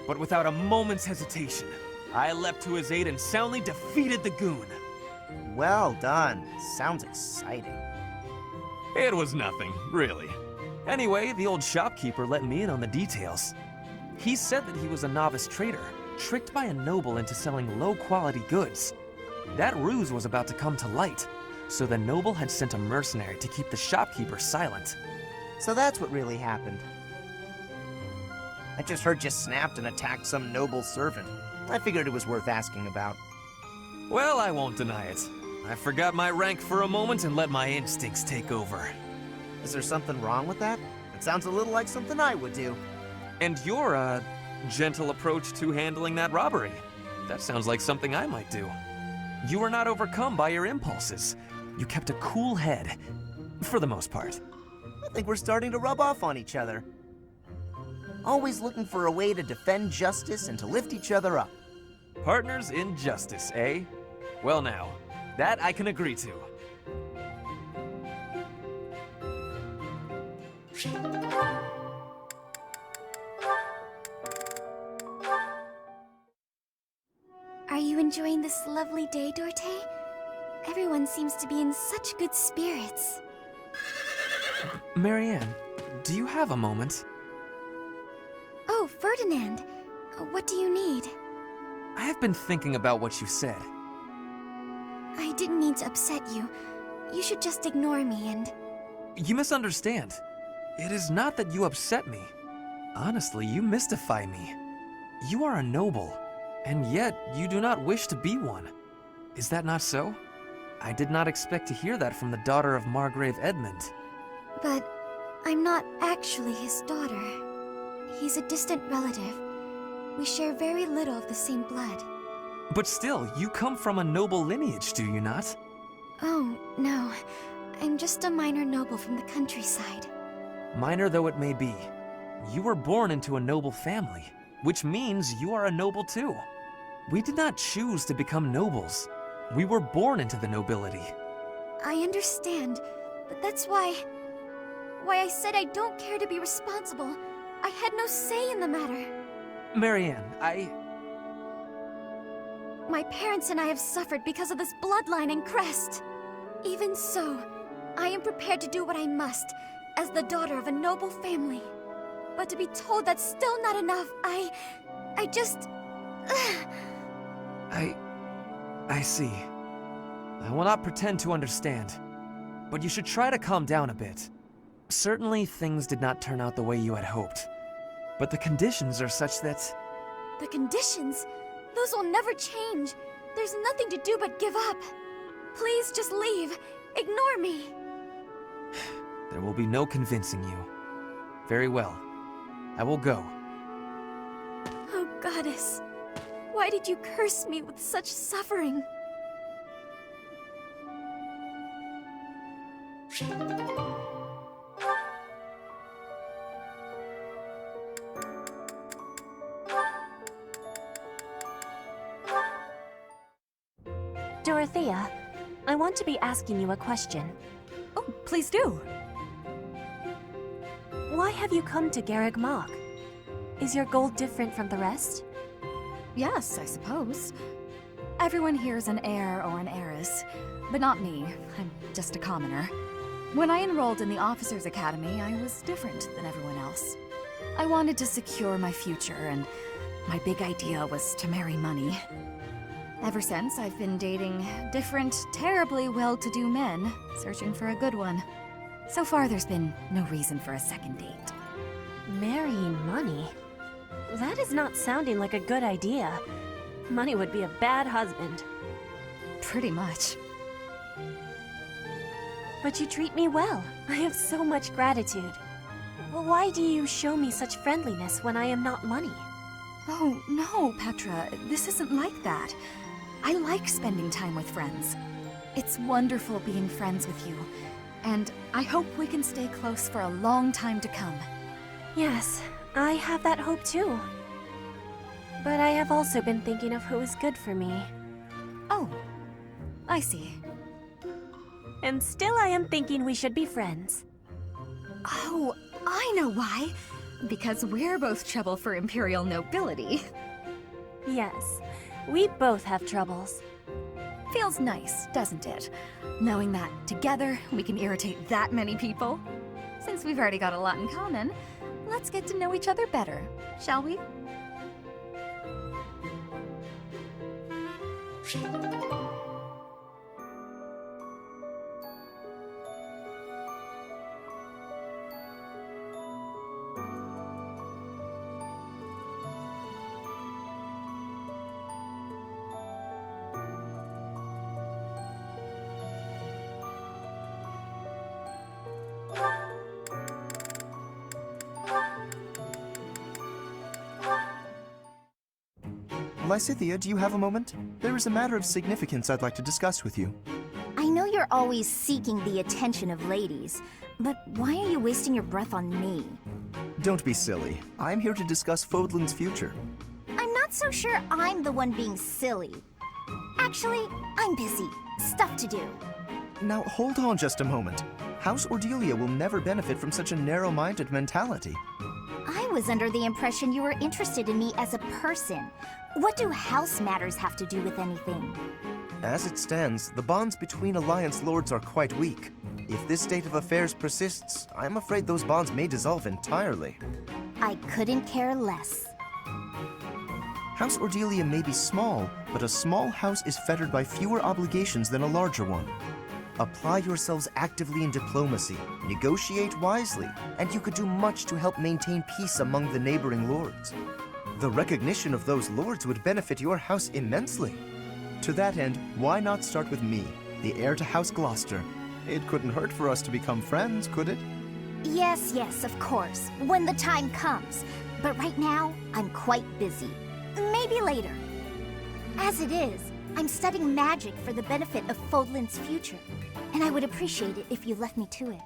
But without a moment's hesitation, I leapt to his aid and soundly defeated the goon. Well done. Sounds exciting. It was nothing, really. Anyway, the old shopkeeper let me in on the details. He said that he was a novice trader, tricked by a noble into selling low-quality goods. That ruse was about to come to light, so the noble had sent a mercenary to keep the shopkeeper silent. So that's what really happened. I just heard you snapped and attacked some noble servant. I figured it was worth asking about. Well, I won't deny it. I forgot my rank for a moment and let my instincts take over. Is there something wrong with that? It sounds a little like something I would do. And your, gentle approach to handling that robbery. That sounds like something I might do. You were not overcome by your impulses. You kept a cool head, for the most part. I think we're starting to rub off on each other. Always looking for a way to defend justice and to lift each other up. Partners in justice, eh? Well now, that I can agree to. Are you enjoying this lovely day, Dorothea? Everyone seems to be in such good spirits. Marianne, do you have a moment? Oh, Ferdinand. What do you need? I have been thinking about what you said. I didn't mean to upset you. You should just ignore me and... You misunderstand. It is not that you upset me. Honestly, you mystify me. You are a noble, and yet you do not wish to be one. Is that not so? I did not expect to hear that from the daughter of Margrave Edmund. But I'm not actually his daughter. He's a distant relative. We share very little of the same blood. But still, you come from a noble lineage, do you not? Oh, no. I'm just a minor noble from the countryside. Minor though it may be, you were born into a noble family, which means you are a noble too. We did not choose to become nobles. We were born into the nobility. I understand, but that's why I said I don't care to be responsible. I had no say in the matter. Marianne, My parents and I have suffered because of this bloodline and crest. Even so, I am prepared to do what I must, as the daughter of a noble family. But to be told that's still not enough, I just... I see. I will not pretend to understand, but you should try to calm down a bit. Certainly, things did not turn out the way you had hoped, but the conditions are such that... The conditions? Those will never change. There's nothing to do but give up. Please just leave. Ignore me. There will be no convincing you. Very well. I will go. Oh, Goddess. Why did you curse me with such suffering? Dorothea, I want to be asking you a question. Oh, please do. Why have you come to Garreg Mach? Is your goal different from the rest? Yes, I suppose. Everyone here is an heir or an heiress, but not me. I'm just a commoner. When I enrolled in the Officers' Academy, I was different than everyone else. I wanted to secure my future, and my big idea was to marry money. Ever since, I've been dating different, terribly well-to-do men, searching for a good one. So far, there's been no reason for a second date. Marrying money? That is not sounding like a good idea. Money would be a bad husband. Pretty much. But you treat me well. I have so much gratitude. Well, why do you show me such friendliness when I am not money? Oh, no, Petra. This isn't like that. I like spending time with friends. It's wonderful being friends with you, and I hope we can stay close for a long time to come. Yes, I have that hope too. But I have also been thinking of who is good for me. Oh, I see. And still I am thinking we should be friends. Oh, I know why. Because we're both trouble for Imperial nobility. Yes, we both have troubles. Feels nice, doesn't it? Knowing that together we can irritate that many people. Since we've already got a lot in common, let's get to know each other better, shall we? Lysithia, do you have a moment? There is a matter of significance I'd like to discuss with you. I know you're always seeking the attention of ladies, but why are you wasting your breath on me? Don't be silly. I'm here to discuss Fodlan's future. I'm not so sure I'm the one being silly. Actually, I'm busy. Stuff to do. Now, hold on just a moment. House Ordelia will never benefit from such a narrow-minded mentality. I was under the impression you were interested in me as a person. What do house matters have to do with anything? As it stands, the bonds between Alliance Lords are quite weak. If this state of affairs persists, I'm afraid those bonds may dissolve entirely. I couldn't care less. House Ordelia may be small, but a small house is fettered by fewer obligations than a larger one. Apply yourselves actively in diplomacy, negotiate wisely, and you could do much to help maintain peace among the neighboring lords. The recognition of those lords would benefit your house immensely. To that end, why not start with me, the heir to House Gloucester? It couldn't hurt for us to become friends, could it? Yes, of course, when the time comes. But right now, I'm quite busy. Maybe later. As it is, I'm studying magic for the benefit of Fodlan's future, and I would appreciate it if you left me to it.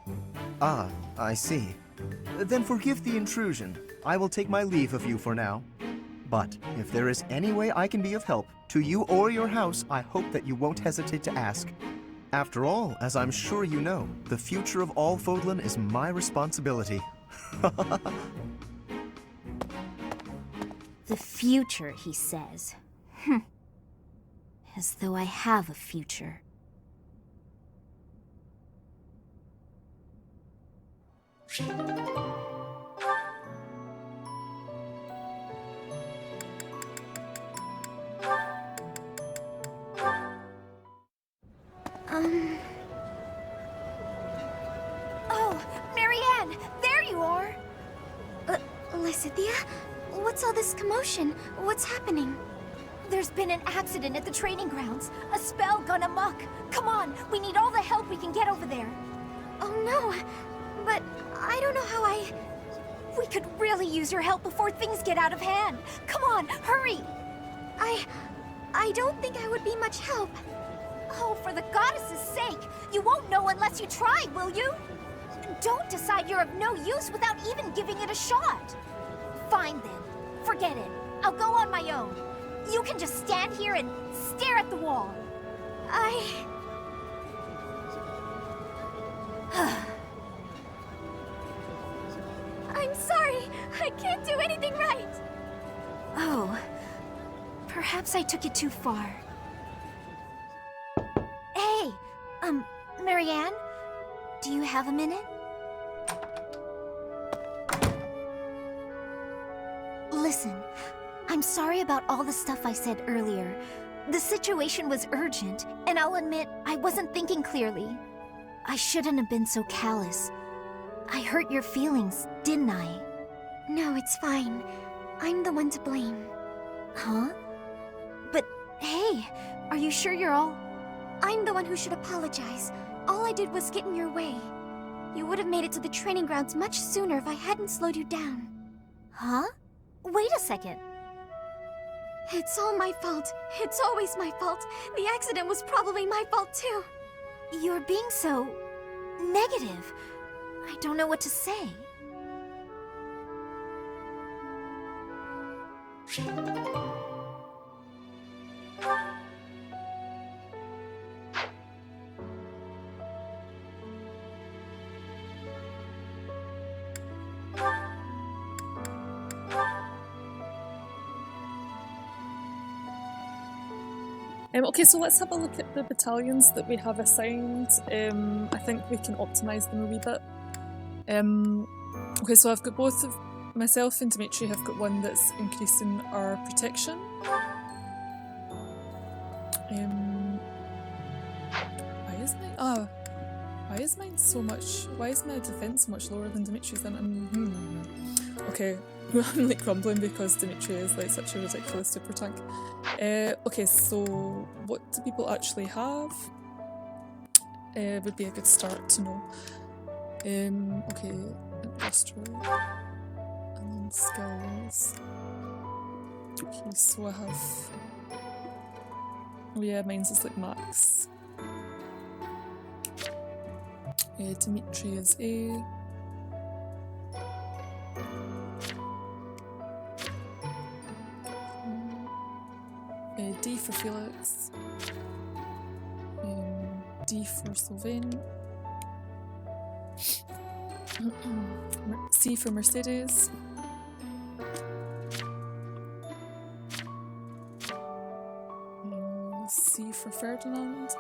Ah, I see. Then forgive the intrusion. I will take my leave of you for now. But if there is any way I can be of help, to you or your house, I hope that you won't hesitate to ask. After all, as I'm sure you know, the future of all Fodlan is my responsibility. The future, he says. As though I have a future. Oh, Marianne! There you are! Lysithia? What's all this commotion? What's happening? There's been an accident at the training grounds. A spell gone amok. Come on, we need all the help we can get over there. Oh no, but I don't know how We could really use your help before things get out of hand. Come on, hurry! I don't think I would be much help. Oh, for the goddess's sake! You won't know unless you try, will you? Don't decide you're of no use without even giving it a shot. Fine then. Forget it. I'll go on my own. You can just stand here and stare at the wall. I'm sorry. I can't do anything right. Oh. Perhaps I took it too far. Hey! Marianne? Do you have a minute? Listen, I'm sorry about all the stuff I said earlier. The situation was urgent, and I'll admit I wasn't thinking clearly. I shouldn't have been so callous. I hurt your feelings, didn't I? No, it's fine. I'm the one to blame. Huh? But hey, are you sure you're all... I'm the one who should apologize. All I did was get in your way. You would have made it to the training grounds much sooner if I hadn't slowed you down. Huh? Wait a second. It's all my fault. It's always my fault. The accident was probably my fault too. You're being so... negative. I don't know what to say. Okay, so let's have a look at the battalions that we have assigned. I think we can optimise them a wee bit. Okay, so I've got both of myself and Dimitri have got one that's increasing our protection. Why is mine so much? Why is my defence so much lower than Dimitri's? Then okay, I'm like crumbling because Dimitri is like such a ridiculous super tank. Okay, so what do people actually have? Would be a good start to know. Okay, industrial and then skills. Okay, so I have. Oh yeah, mine's is like max. Dimitri is A. D for Felix. D for Sylvain. C for Mercedes. C for Ferdinand.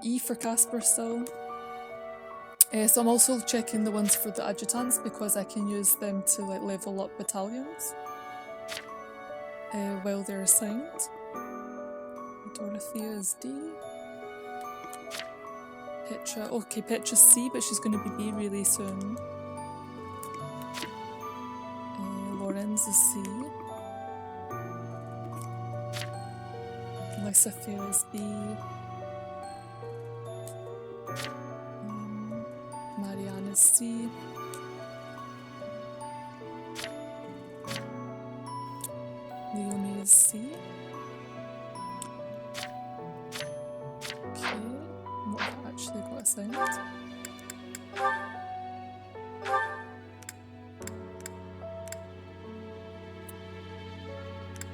E for Casper still. So I'm also checking the ones for the adjutants because I can use them to like level up battalions while they're assigned. Dorothea is D. Petra, okay, Petra's C, but she's going to be B really soon. Lorenz is C. Lysithia is B. Marianne is C. Leonie is C. Okay, what have I actually got assigned?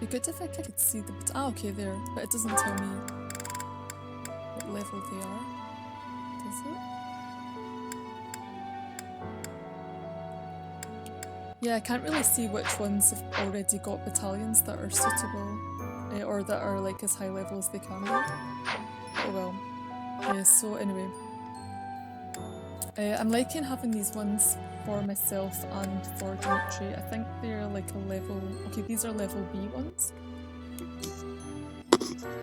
Be good if I could see the... okay, there, but it doesn't tell me what level they are, does it? Yeah, I can't really see which ones have already got battalions that are suitable, or that are like as high level as they can be. Oh well. So anyway, I'm liking having these ones for myself and for Dimitri. I think they're like a level... Okay, these are level B ones.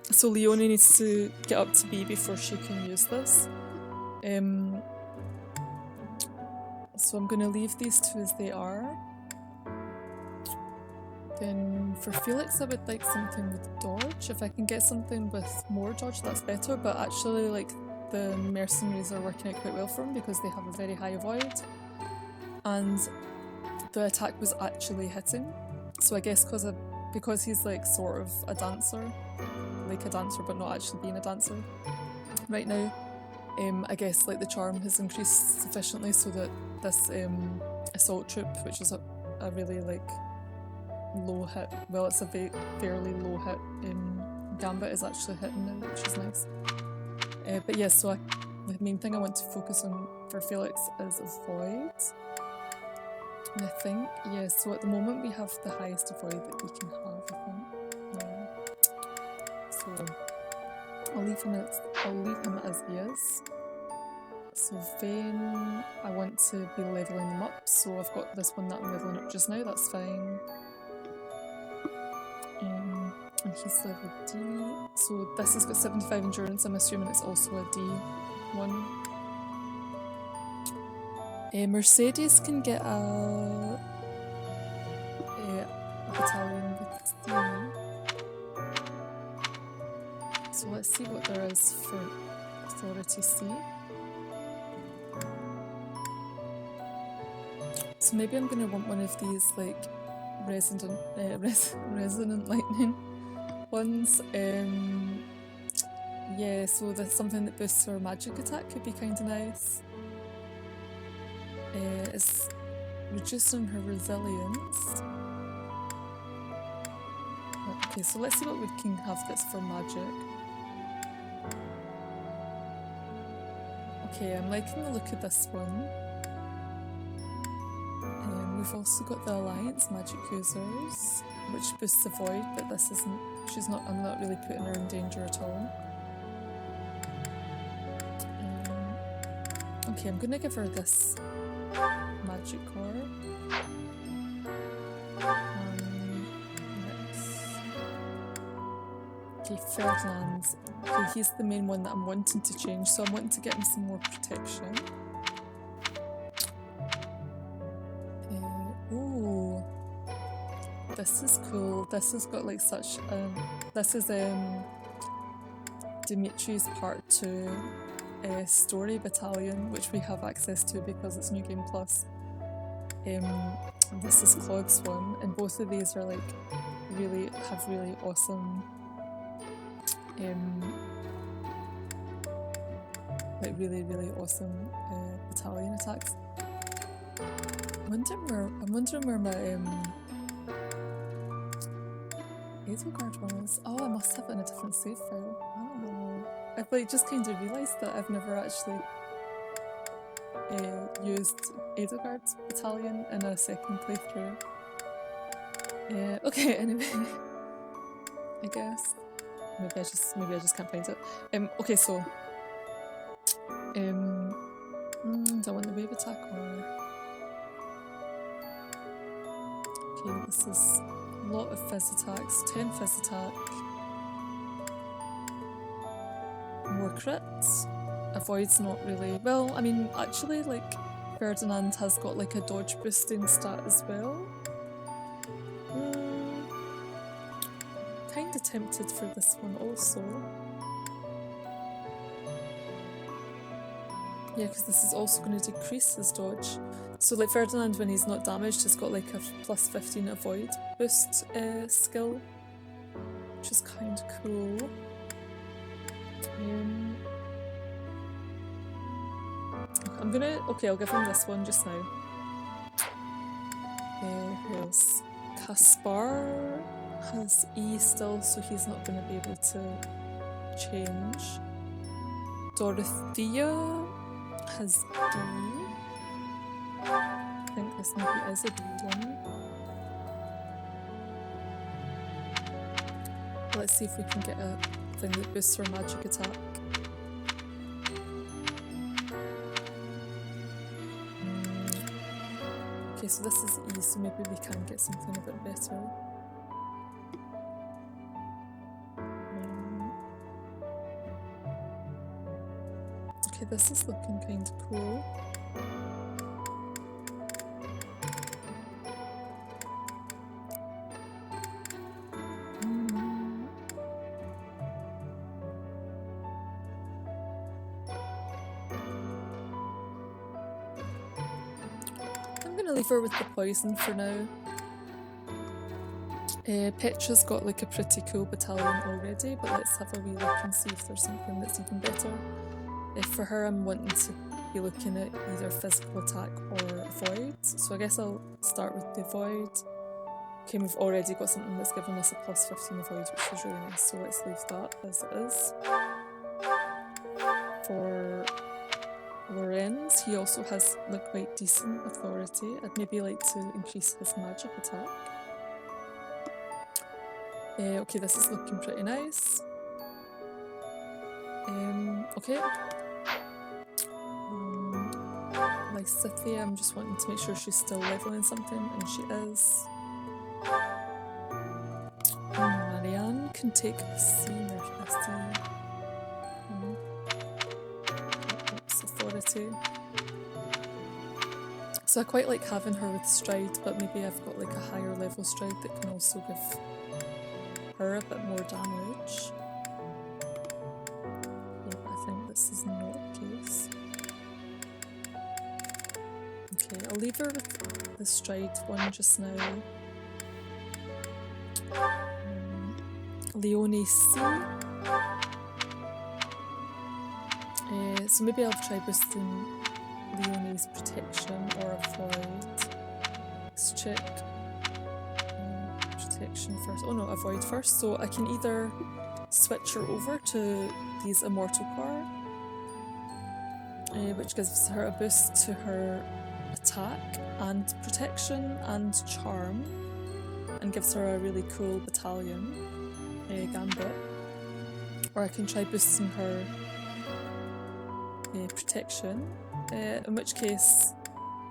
So Leonie needs to get up to B before she can use this. So I'm going to leave these two as they are. Then for Felix I would like something with dodge. If I can get something with more dodge that's better, but actually like the mercenaries are working out quite well for him because they have a very high avoid. And the attack was actually hitting. So I guess because he's like sort of a dancer, like a dancer but not actually being a dancer right now, I guess like the charm has increased sufficiently so that this assault troop, which is a really like low hit, well it's a fairly low hit gambit, is actually hitting now, which is nice. But yeah, so the main thing I want to focus on for Felix is avoid. And I think, yeah, so at the moment we have the highest avoid that we can have, I think. Yeah. So I'll leave him as he is. Sylvain, I want to be levelling them up, so I've got this one that I'm levelling up just now, that's fine. And he's level D, so this has got 75 endurance, I'm assuming it's also a D1. Mercedes can get a battalion with D. So let's see what there is for Authority C. So maybe I'm going to want one of these like resonant lightning ones. Yeah, so that's something that boosts our magic attack could be kind of nice. It's reducing her resilience. Okay, so let's see what we can have that's for magic. Okay, I'm liking the look of this one. We've also got the Alliance Magic Users, which boosts the Void, but this isn't, I'm not really putting her in danger at all. Okay, I'm gonna give her this magic core. Okay, Ferdinand. Okay, he's the main one that I'm wanting to change, so I'm wanting to get him some more protection. Ooh, this is cool. This has got like such this is Dimitri's Part 2 story battalion, which we have access to because it's New Game Plus. This is Claude's one, and both of these are like really awesome like really awesome battalion attacks. I'm wondering where my Edelgard one is. Oh, I must have it in a different save file. Oh. I've like just kind of realised that I've never actually used Edelgard's battalion in a second playthrough. Okay, anyway. I guess. Maybe I just can't find it. Okay, so do I want the wave attack or... Okay, this is a lot of fizz attacks, 10 fizz attack. More crits. Avoid's not really... Well, I mean, actually, like, Ferdinand has got, like, a dodge boosting stat as well. Kinda tempted for this one also. Yeah, because this is also going to decrease his dodge. So, like, Ferdinand, when he's not damaged, has got, like, a plus 15 avoid boost skill. Which is kind of cool. I'm gonna... Okay, I'll give him this one just now. Who else? Caspar has E still, so he's not going to be able to change. Dorothea has D. I think this maybe is a D1. Let's see if we can get a thing that boosts her magic attack. Okay, so this is E, so maybe we can get something a bit better. Okay, this is looking kind of cool. I'm gonna leave her with the poison for now. Petra's got like a pretty cool battalion already, but let's have a wee look and see if there's something that's even better. For her, I'm wanting to be looking at either physical attack or void, so I guess I'll start with the void. Okay, we've already got something that's given us a plus 15 void, which is really nice, so let's leave that as it is. For Lorenz, he also has like quite decent authority. I'd maybe like to increase his magic attack. Okay, this is looking pretty nice. Okay. Lysithia, I'm just wanting to make sure she's still leveling something, and she is. Marianne can take a C or a C. Oops, authority. So I quite like having her with stride, but maybe I've got like a higher level stride that can also give her a bit more damage. Yeah, but I think this is not the case. Okay, I'll leave her with the stride one just now. Leonie C. So maybe I'll try boosting Leonie's protection or avoid. Let's check. Protection first. Oh no, avoid first. So I can either switch her over to these immortal core, which gives her a boost to her attack and protection and charm, and gives her a really cool battalion, gambit. Or I can try boosting her protection, in which case,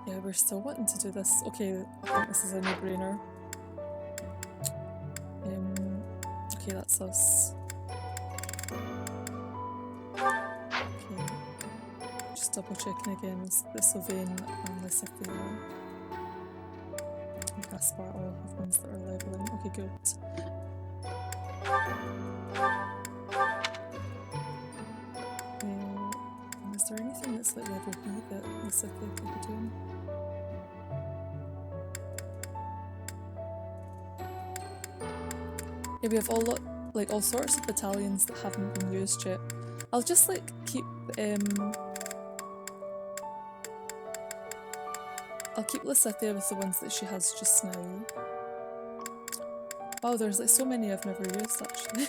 yeah, we're still wanting to do this. Okay, I think this is a no-brainer. Okay, that's us. Okay, just double checking again. Is the Sylvain and Lysithia and Caspar all have ones that are leveling? Okay, good. Is there anything that's like level B that Lysithia could be doing? Yeah, we have all sorts of battalions that haven't been used yet. I'll just like keep I'll keep Lysithia with the ones that she has just now. Wow, there's like so many I've never used actually.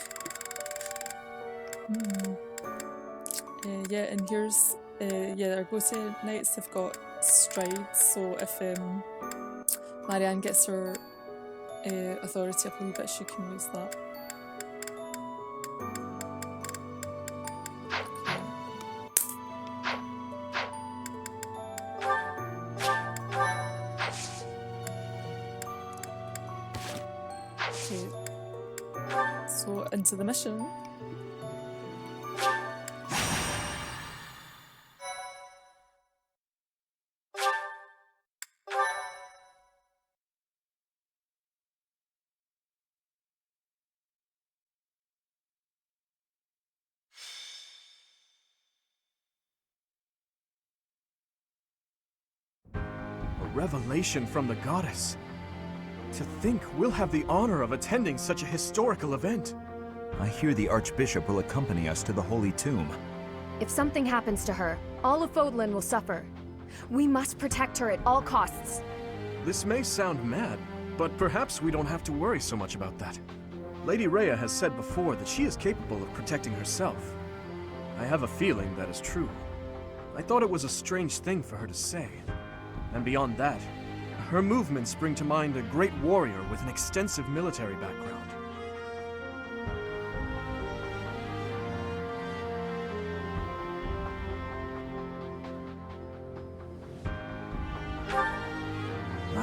Yeah, and here's our Gote Knights have got strides, so if Marianne gets her authority up a wee bit, she can use that. Okay, so into the mission. Revelation from the goddess. To think we'll have the honor of attending such a historical event. I hear the Archbishop will accompany us to the Holy Tomb. If something happens to her, all of Fodlan will suffer. We must protect her at all costs. This may sound mad, but perhaps we don't have to worry so much about that. Lady Rhea has said before that she is capable of protecting herself. I have a feeling that is true. I thought it was a strange thing for her to say. And beyond that, her movements bring to mind a great warrior with an extensive military background.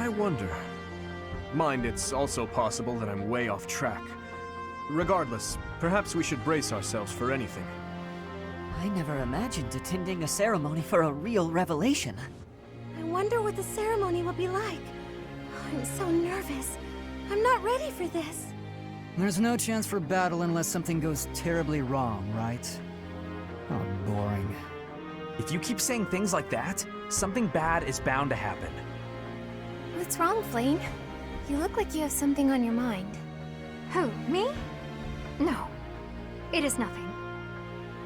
I wonder. Mind, it's also possible that I'm way off track. Regardless, perhaps we should brace ourselves for anything. I never imagined attending a ceremony for a real revelation. I wonder what the ceremony will be like. I'm so nervous. I'm not ready for this. There's no chance for battle unless something goes terribly wrong, right? Oh, boring. If you keep saying things like that, something bad is bound to happen. What's wrong, Flame? You look like you have something on your mind. Who, me? No. It is nothing.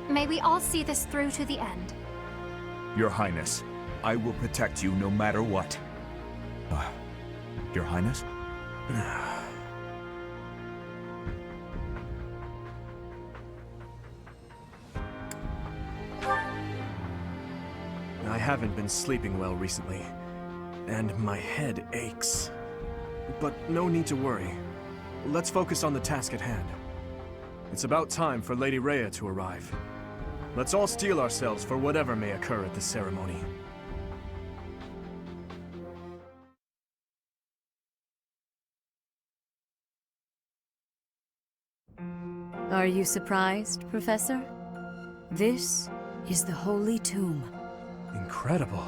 May we all see this through to the end. Your Highness, I will protect you no matter what. Your Highness? I haven't been sleeping well recently, and my head aches. But no need to worry. Let's focus on the task at hand. It's about time for Lady Rhea to arrive. Let's all steel ourselves for whatever may occur at the ceremony. Are you surprised, Professor? This is the Holy Tomb. Incredible.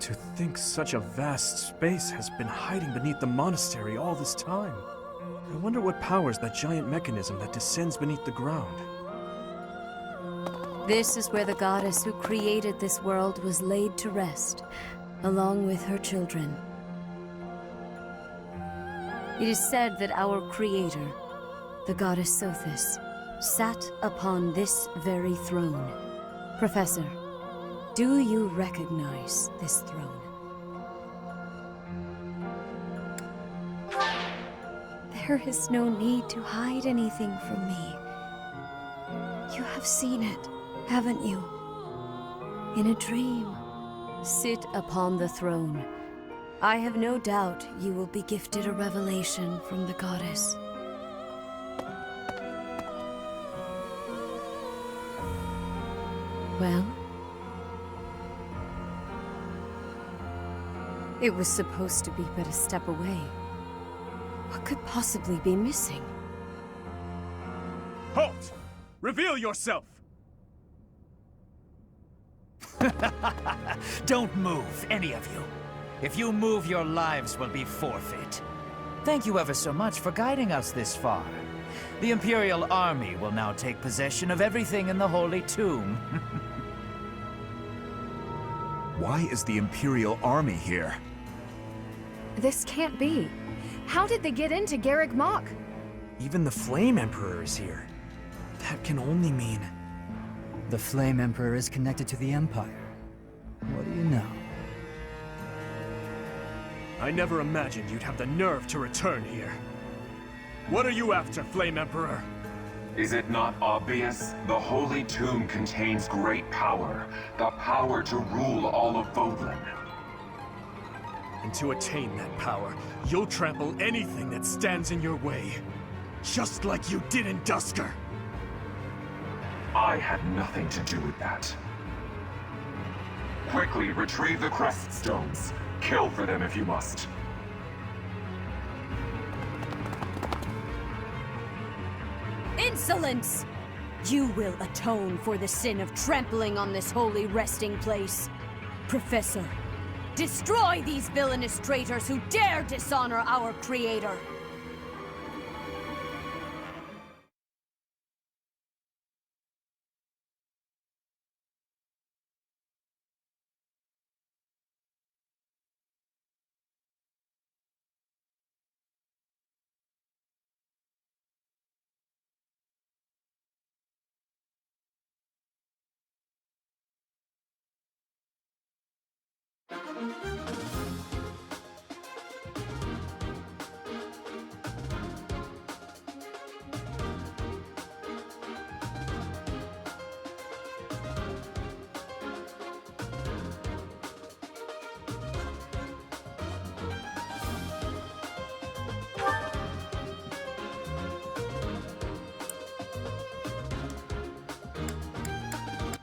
To think such a vast space has been hiding beneath the monastery all this time. I wonder what powers that giant mechanism that descends beneath the ground. This is where the goddess who created this world was laid to rest, along with her children. It is said that our creator, the goddess Sothis, sat upon this very throne. Professor, do you recognize this throne? There is no need to hide anything from me. You have seen it, haven't you? In a dream. Sit upon the throne. I have no doubt you will be gifted a revelation from the goddess. Well? It was supposed to be but a step away. What could possibly be missing? Halt! Reveal yourself! Don't move, any of you. If you move, your lives will be forfeit. Thank you ever so much for guiding us this far. The Imperial Army will now take possession of everything in the Holy Tomb. Why is the Imperial Army here? This can't be. How did they get into Garrick Mach? Even the Flame Emperor is here. That can only mean... The Flame Emperor is connected to the Empire. What do you know? I never imagined you'd have the nerve to return here. What are you after, Flame Emperor? Is it not obvious? The Holy Tomb contains great power. The power to rule all of Fodlan. And to attain that power, you'll trample anything that stands in your way. Just like you did in Dusker. I had nothing to do with that. Quickly retrieve the crest stones. Kill for them if you must. Insolence! You will atone for the sin of trampling on this holy resting place. Professor, destroy these villainous traitors who dare dishonor our creator!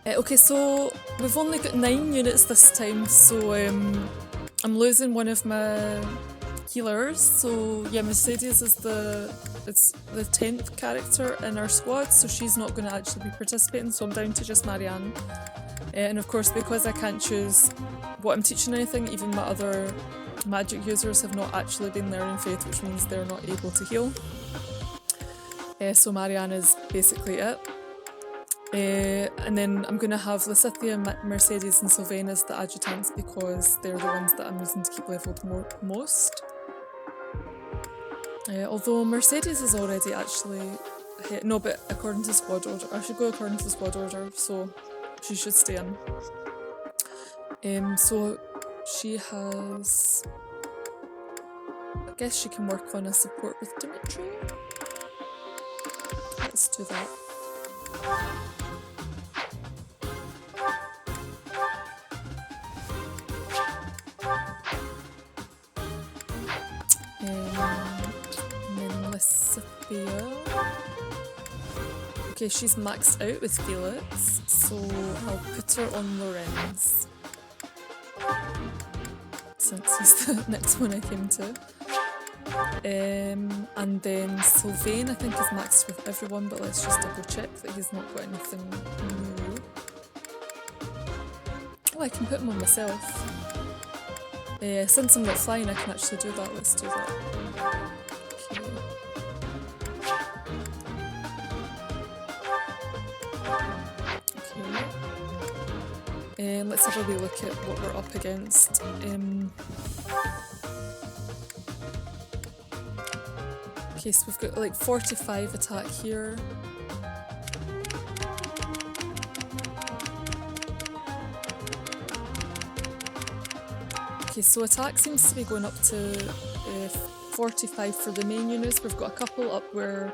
Okay, so we've only got 9 units this time, so I'm losing one of my healers, so yeah, Mercedes is the 10th character in our squad, so she's not going to actually be participating, so I'm down to just Marianne. And of course, because I can't choose what I'm teaching anything, even my other magic users have not actually been learning Faith, which means they're not able to heal. So Marianne is basically it. And then I'm going to have Lysithia, Mercedes and Sylvain as the adjutants because they're the ones that I'm using to keep leveled most. Although Mercedes is already actually hit. No, but according to squad order. I should go according to squad order, so she should stay in. So she has... I guess she can work on a support with Dimitri. Let's do that. And then Lysithia. Okay, she's maxed out with Felix, so I'll put her on Lorenz. Since he's the next one I came to. And then Sylvain I think is maxed with everyone, but let's just double check that he's not got anything new. Oh, I can put him on myself. Since I'm not flying I can actually do that, let's do that. Okay. Let's have a wee look at what we're up against. Okay, so we've got like 45 attack here. Okay, so attack seems to be going up to 45 for the main units. We've got a couple up where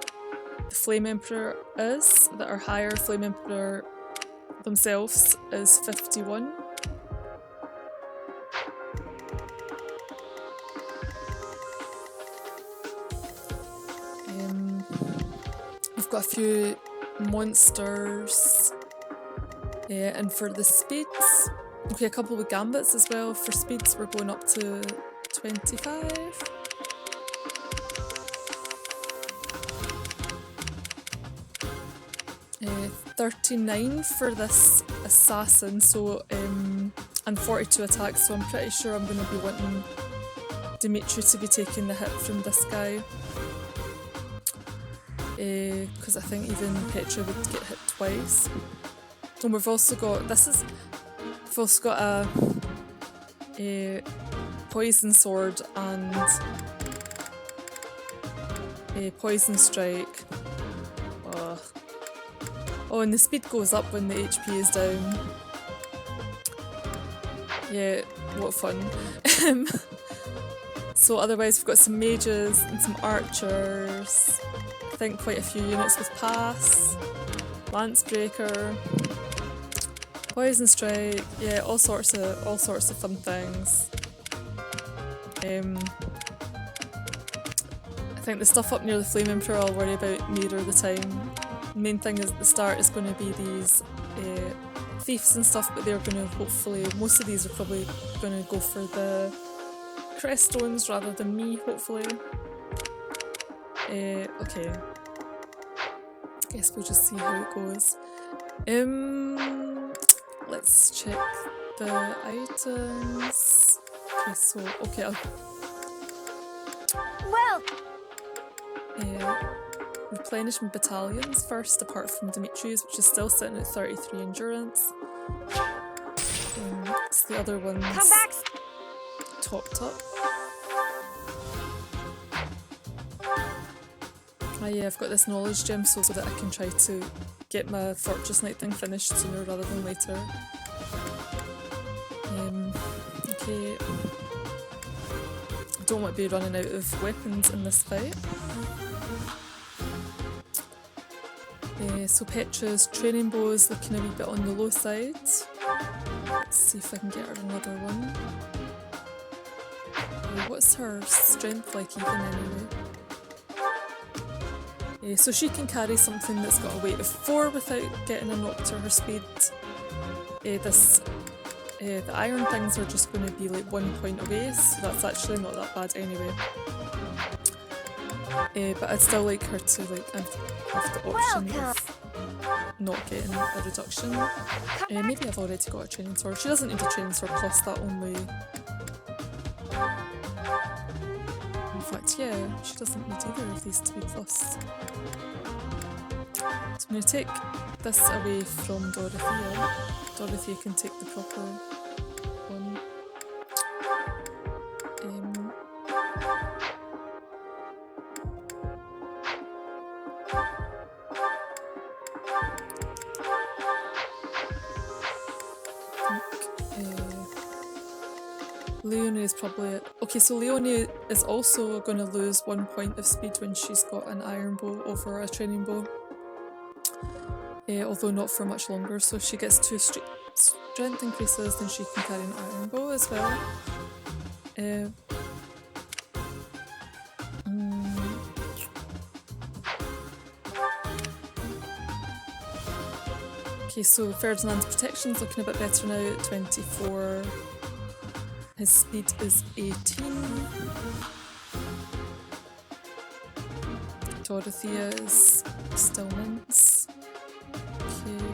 the Flame Emperor is, that are higher. Flame Emperor themselves is 51. We've got a few monsters. And for the speeds, okay, a couple with gambits as well. For speeds, we're going up to 25. 39 for this assassin, so and 42 attacks, so I'm pretty sure I'm going to be wanting Dimitri to be taking the hit from this guy. Because I think even Petra would get hit twice. And we've also got, we've also got a poison sword and a poison strike. Oh, and the speed goes up when the HP is down. Yeah, what fun. So otherwise we've got some mages and some archers. I think quite a few units with pass. Lancebreaker. Poison strike. Yeah, all sorts of fun things. I think the stuff up near the Flame Emperor I'll worry about nearer the time. Main thing is at the start is going to be these thieves and stuff, but they're going to hopefully, most of these are probably going to go for the crest stones rather than me, hopefully. Okay. I guess we'll just see how it goes. Let's check the items. Okay, so, okay, Well! Replenishment battalions first, apart from Dimitri's, which is still sitting at 33 endurance. It's the other ones topped up. Yeah, I've got this knowledge gem so that I can try to get my Fortress Knight thing finished sooner rather than later. Okay. I don't want to be running out of weapons in this fight. So Petra's training bow is looking a wee bit on the low side. Let's see if I can get her another one. What's her strength like even anyway? So she can carry something that's got a weight of 4 without getting a knock to her speed. This The iron things are just going to be like 1 point away, so that's actually not that bad anyway. But I'd still like her to like have the option of not getting a reduction. Maybe I've already got a training sword. She doesn't need a training sword plus that only... In fact, yeah, she doesn't need either of these to be plus. So I'm going to take this away from Dorothea. Dorothea can take the proper one. Leonie is probably... Okay, so Leonie is also going to lose 1 point of speed when she's got an iron bow over a training bow. Although not for much longer, so if she gets 2 strength increases, then she can carry an iron bow as well. Okay, so Ferdinand's protection's looking a bit better now at 24. His speed is 18. Dorothea is still mince. Okay.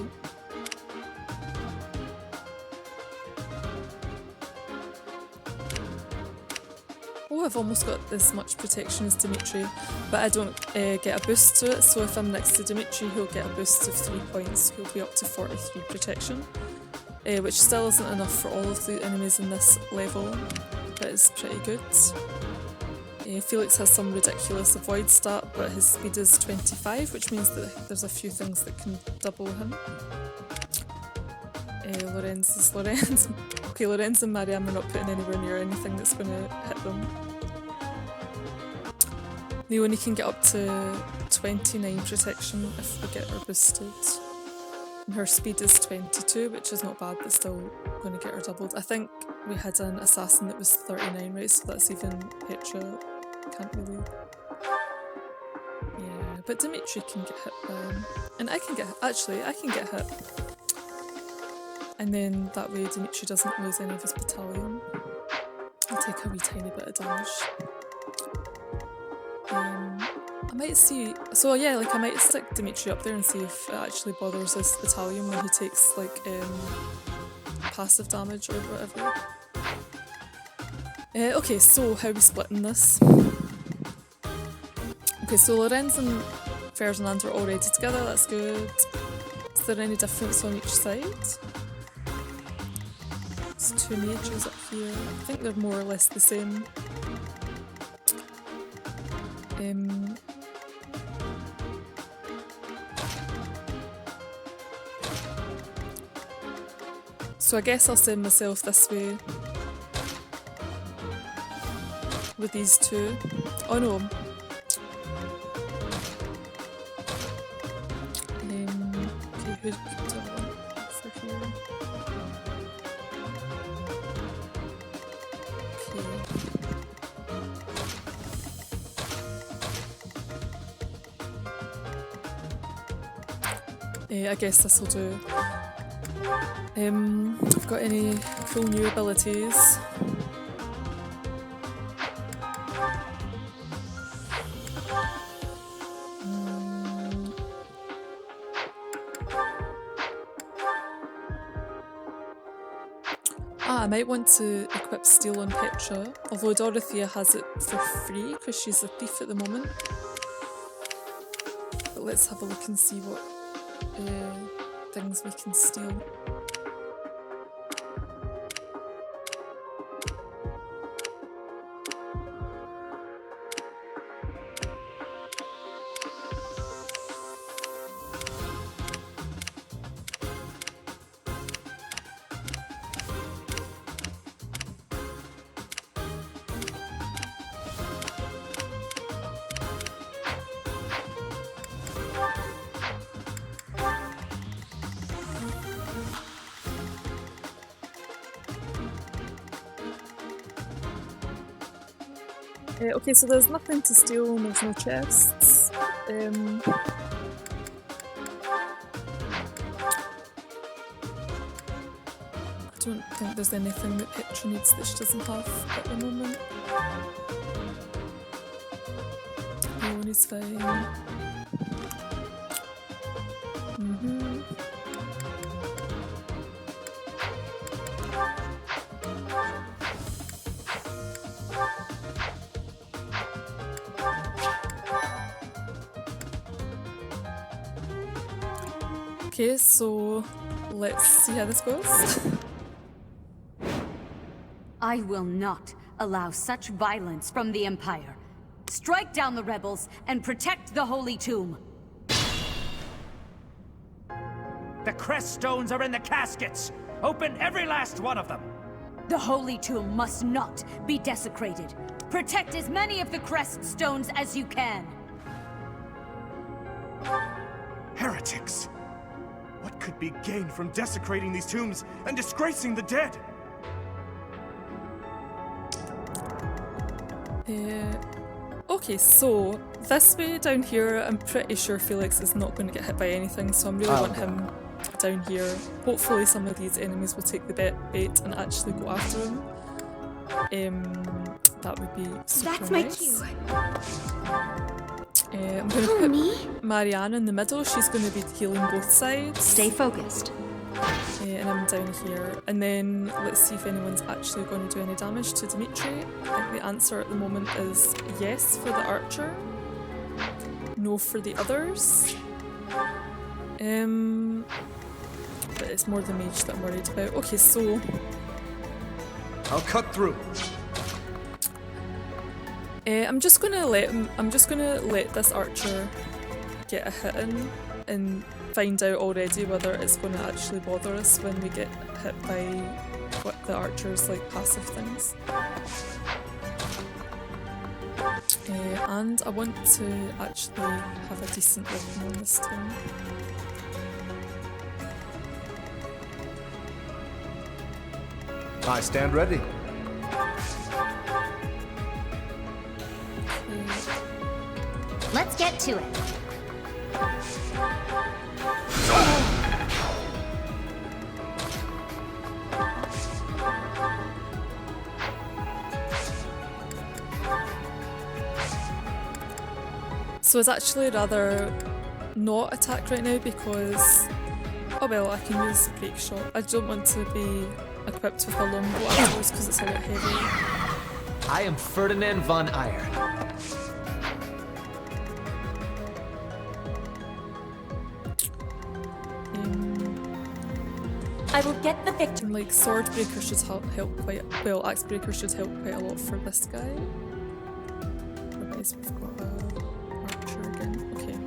Oh, I've almost got as much protection as Dimitri, but I don't get a boost to it, so if I'm next to Dimitri, he'll get a boost of 3 points. He'll be up to 43 protection. Which still isn't enough for all of the enemies in this level, but it's pretty good. Felix has some ridiculous avoid stat, but his speed is 25, which means that there's a few things that can double him. Lorenz is Lorenz. Okay, Lorenz and Marianne are not putting anywhere near anything that's going to hit them. Leonie can get up to 29 protection if we get her boosted. Her speed is 22, which is not bad, but still going to get her doubled. I think we had an assassin that was 39, right? So that's even Petra. Can't really... Yeah, but Dimitri can get hit by him. And I can get... Actually, I can get hit. And then that way Dimitri doesn't lose any of his battalion. I'll take a wee tiny bit of damage. I might see... So yeah, like I might stick Dimitri up there and see if it actually bothers his battalion when he takes like passive damage or whatever. Okay, so how are we splitting this? Okay, so Lorenz and Ferdinand are already together, that's good. Is there any difference on each side? There's 2 mages up here. I think they're more or less the same. So I guess I'll send myself this way with these 2. Oh no. Okay, who do I want for here? Okay. I guess this will do. I've got any cool new abilities? I might want to equip Steel on Petra, although Dorothea has it for free because she's a thief at the moment. But let's have a look and see what things we can steal. Okay, so there's nothing to steal and there's no chests. I don't think there's anything that Petra needs that she doesn't have at the moment. Leonie's fine. Okay, so let's see how this goes. I will not allow such violence from the Empire. Strike down the rebels and protect the Holy Tomb. The crest stones are in the caskets! Open every last one of them! The Holy Tomb must not be desecrated. Protect as many of the crest stones as you can. Heretics! What could be gained from desecrating these tombs and disgracing the dead? Okay, so this way down here, I'm pretty sure Felix is not going to get hit by anything, so I really want him down here. Hopefully some of these enemies will take the bait and actually go after him. That would be super nice. I'm going to put Marianne in the middle. She's going to be healing both sides. Stay focused. And I'm down here. And then let's see if anyone's actually going to do any damage to Dimitri. I think the answer at the moment is yes for the archer. No for the others. But it's more the mage that I'm worried about. Okay, so I'll cut through. I'm just gonna let this archer get a hit in and find out already whether it's gonna actually bother us when we get hit by what the archer's like passive things. And I want to actually have a decent weapon on this time. I stand ready. Let's get to it. So I'd actually rather not attack right now because, oh well, I can use break shot. I don't want to be equipped with a longbow afterwards because it's a lot heavy. I am Ferdinand von Eyre. I will get the victory. Like sword breaker should help quite well. Axe breaker should help quite a lot for this guy. Otherwise, we've got a archer again. Okay.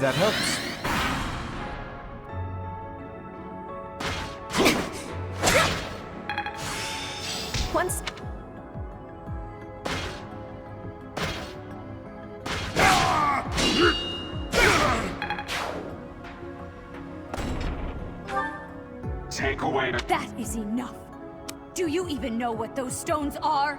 That helps. Once. Take away the... That is enough. Do you even know what those stones are?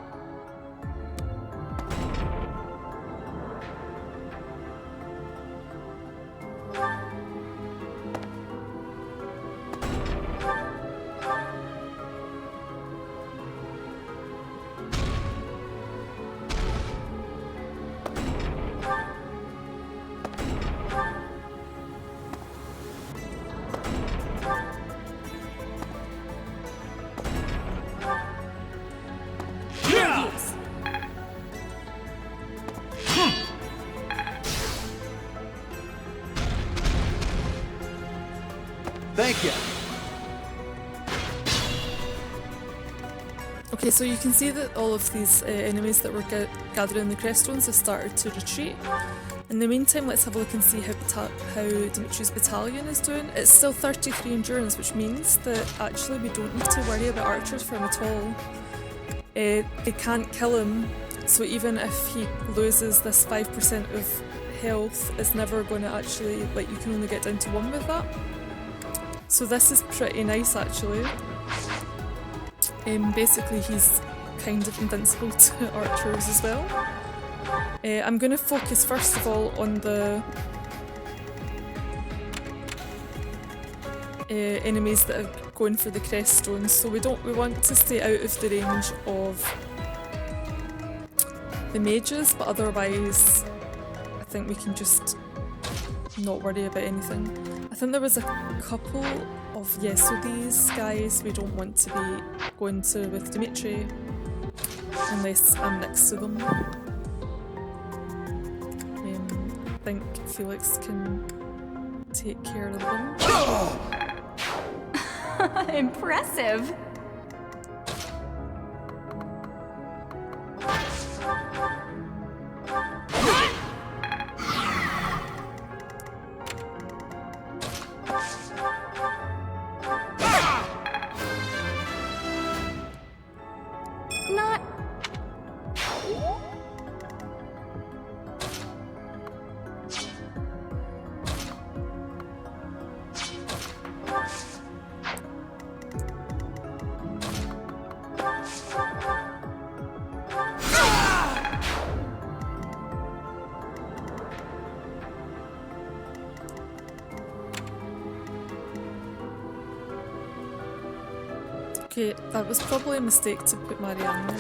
Thank you. Okay, so you can see that all of these enemies that were gathering the creststones have started to retreat. In the meantime, let's have a look and see how Dimitri's battalion is doing. It's still 33 endurance, which means that actually we don't need to worry about archers for him at all. They can't kill him, so even if he loses this 5% of health, it's never going to actually, like, you can only get down to 1 with that. So this is pretty nice actually. Basically he's kind of invincible to archers as well. I'm going to focus first of all on the enemies that are going for the crest stones. So we want to stay out of the range of the mages, but otherwise I think we can just not worry about anything. I think there was a couple of, so these guys we don't want to be going to with Dimitri unless I'm next to them. I think Felix can take care of them. Impressive! Not... Okay, that was probably a mistake to put Marianne there.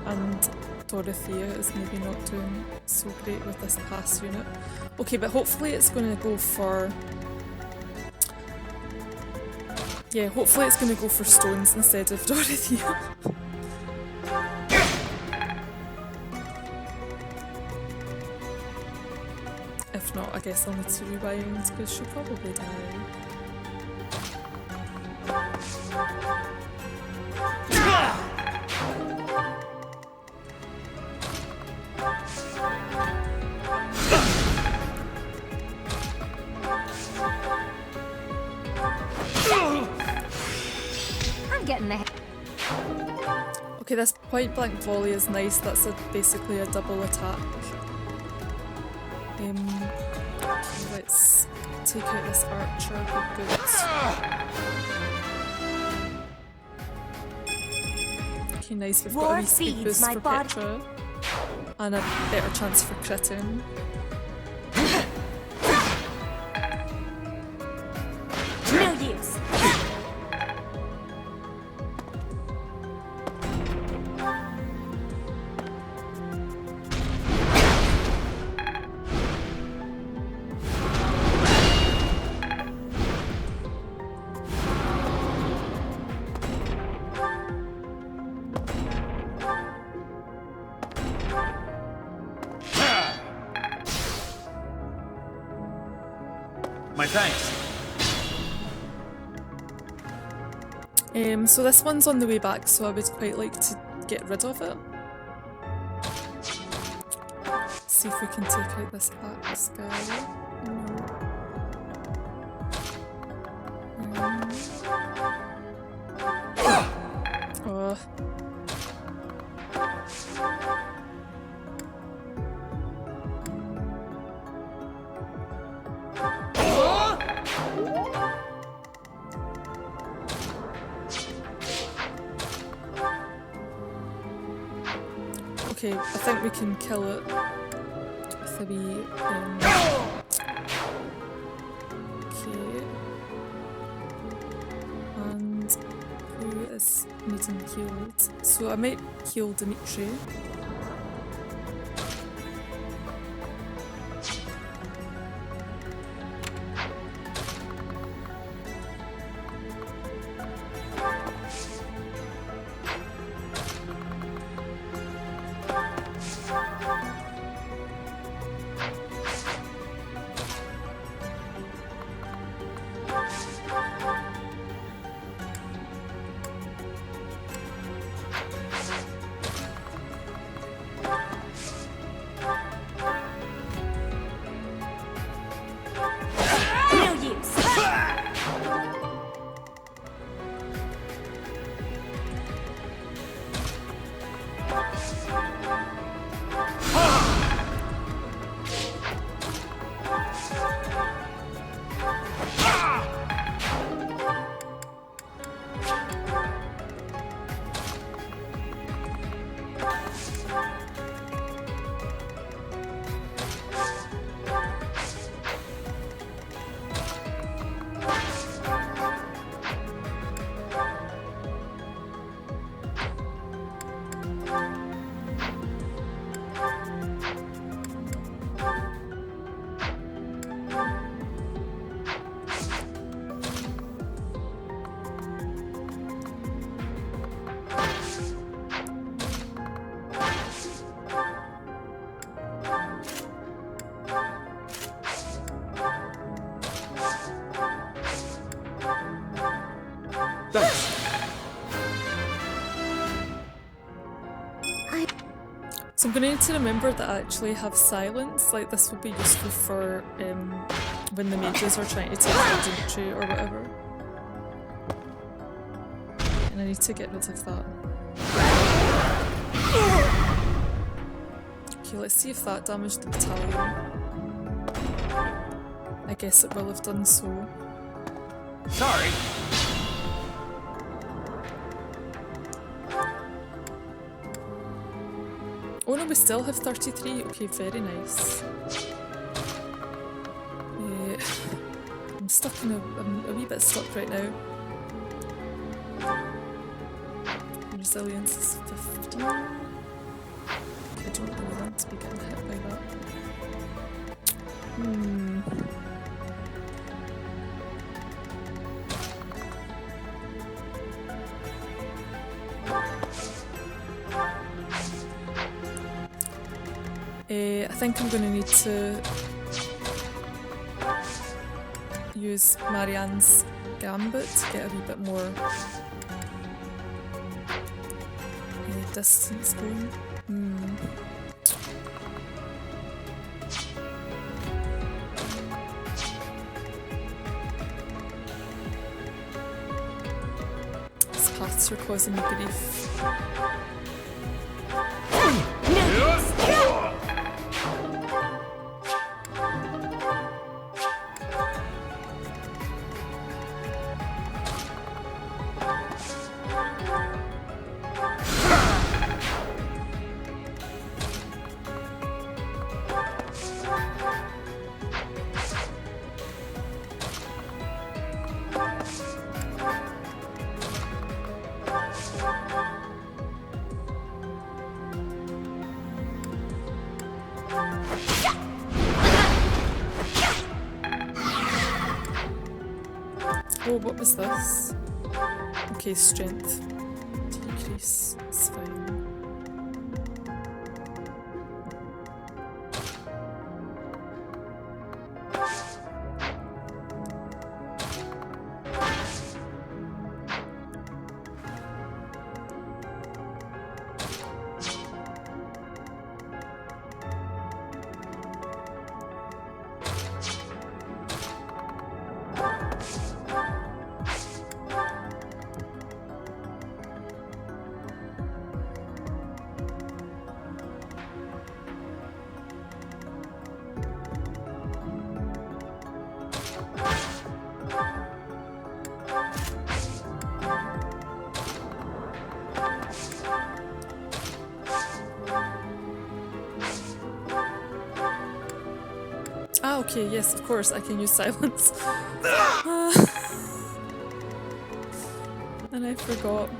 And Dorothea is maybe not doing so great with this pass unit. Okay, but hopefully it's going to go for... Yeah, hopefully it's going to go for stones instead of Dorothea. If not, I guess I'll need to rewind because she'll probably die. I'm getting the... Okay, this point blank volley is nice. That's basically a double attack. Let's take out this archer. Good. Okay, nice. We've got a wee speed boost for Petra and a better chance for critting. No use. My thanks. So this one's on the way back, so I would quite like to get rid of it. See if we can take out this axe guy. No. Okay, I think we can kill it with a wee... Okay. And who is needing healed? So I might heal Dimitri. Thanks. So I'm going to need to remember that I actually have silence. Like, this will be useful for when the mages are trying to take out Dimitri or whatever. And I need to get rid of that. Okay, let's see if that damaged the battalion. I guess it will have done so. Sorry. Oh no, we still have 33. Okay, very nice. I'm stuck in I'm a wee bit stuck right now. Resilience is 15. Okay, I don't really want to be getting hit by that. I think I'm going to need to use Marianne's gambit to get a wee bit more distance going. These paths are causing me grief. Oh, what was this? Okay, strength. Decrease. It's fine. Ah, okay, yes, of course, I can use silence. And I forgot.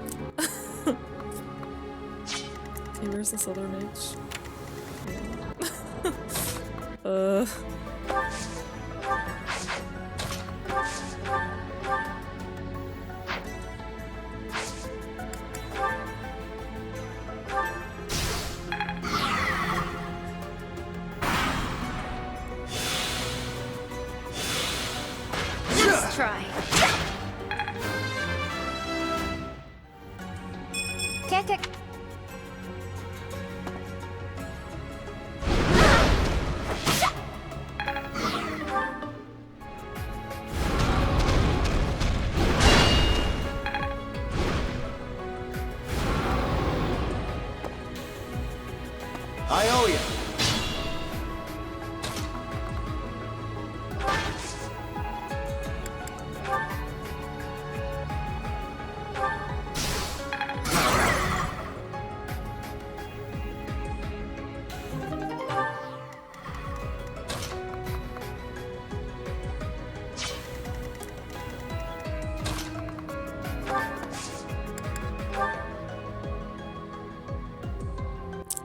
Okay, where's this other mage? Try. Kick. I owe you.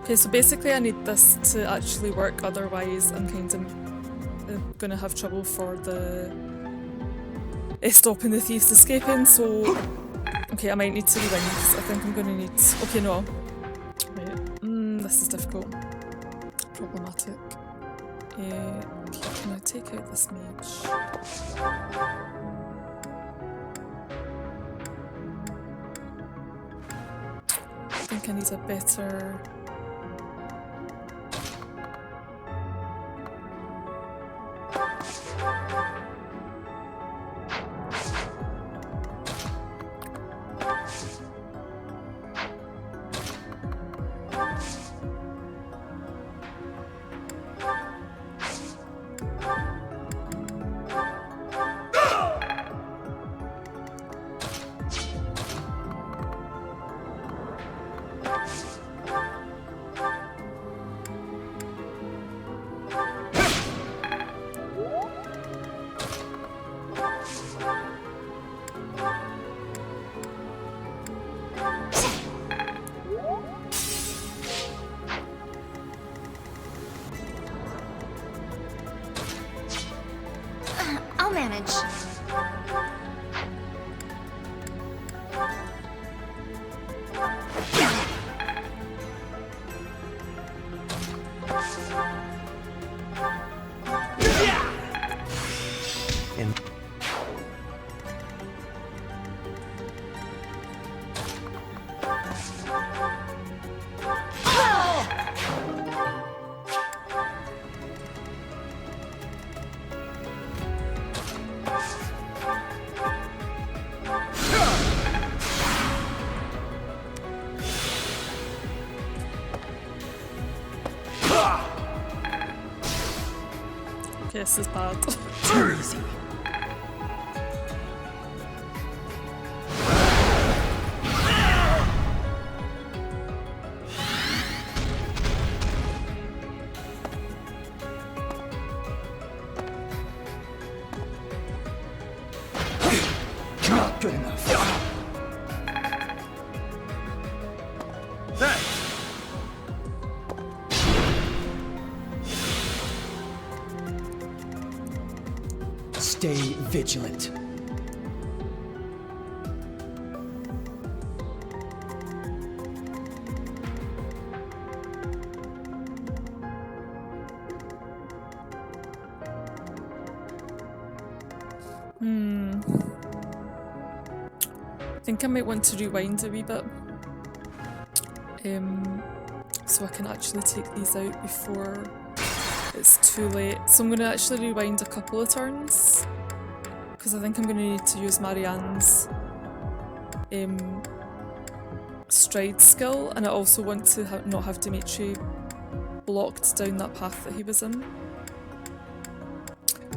Okay, so basically I need this to actually work, otherwise I'm kind of gonna have trouble for the stopping the thieves escaping, so okay, I might need to rewind because I think I'm gonna need, okay, no, wait, this is difficult, problematic. Okay, can I take out this mage? think I need a better... I'll manage. Okay, this is bad. Too easy. Not good enough. Stay vigilant. I think I might want to rewind a wee bit. So I can actually take these out before it's too late. So I'm going to actually rewind a couple of turns, because I think I'm going to need to use Marianne's stride skill, and I also want to not have Dimitri blocked down that path that he was in.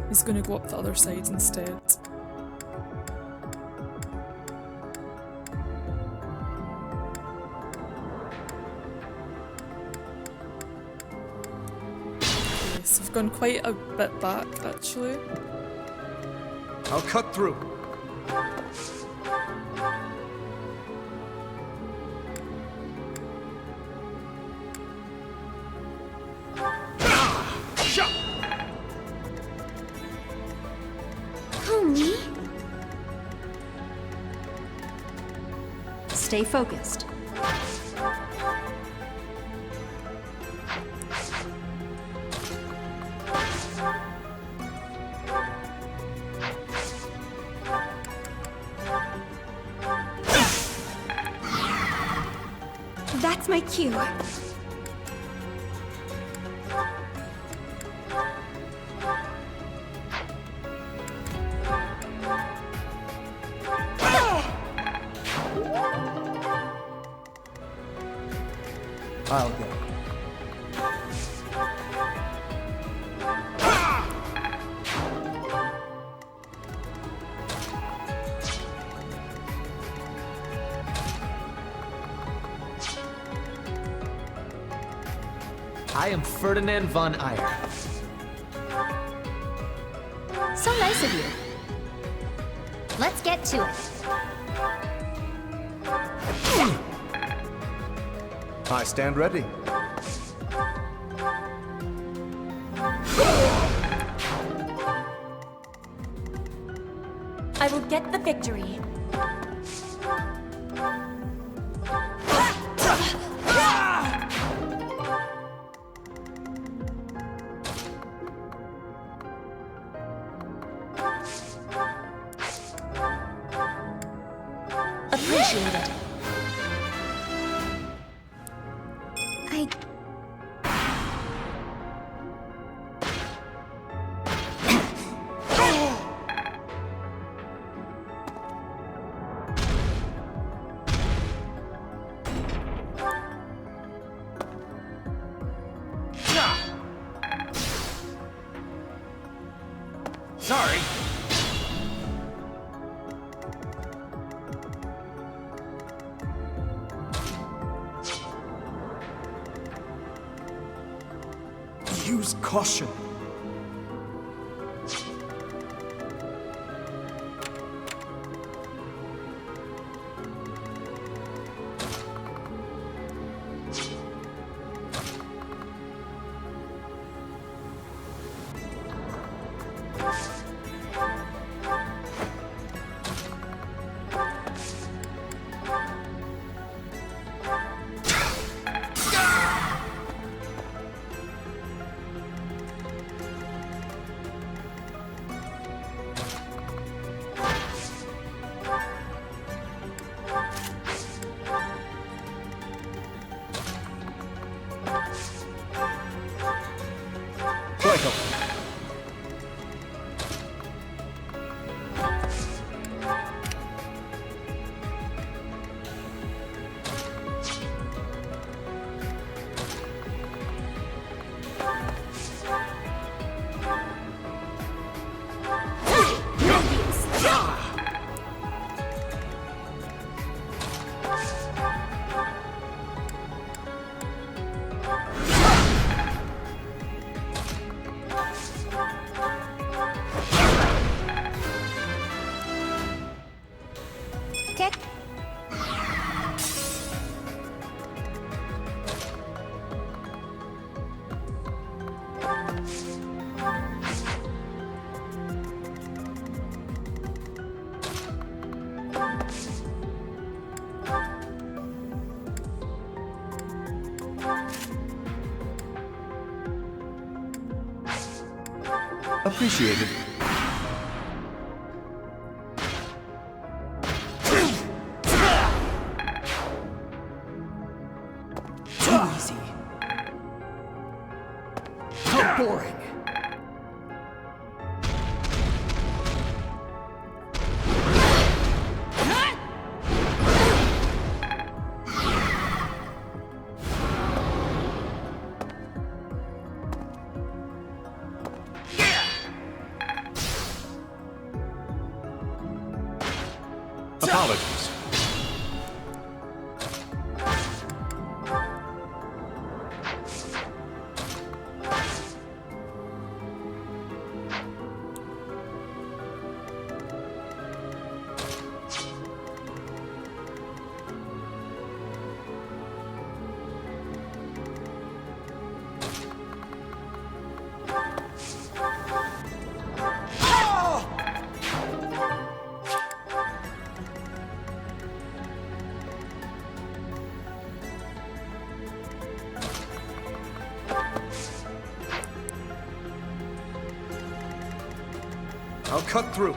He's going to go up the other side instead. So I've gone quite a bit back, actually. I'll cut through. Oh, me? Stay focused. That's my cue. I'll go. I am Ferdinand von Eyre. So nice of you. Let's get to it. I stand ready. I will get the victory. Appreciate it. Sorry. Use caution. Appreciated. Too easy. How boring. Apologies. I'll cut through.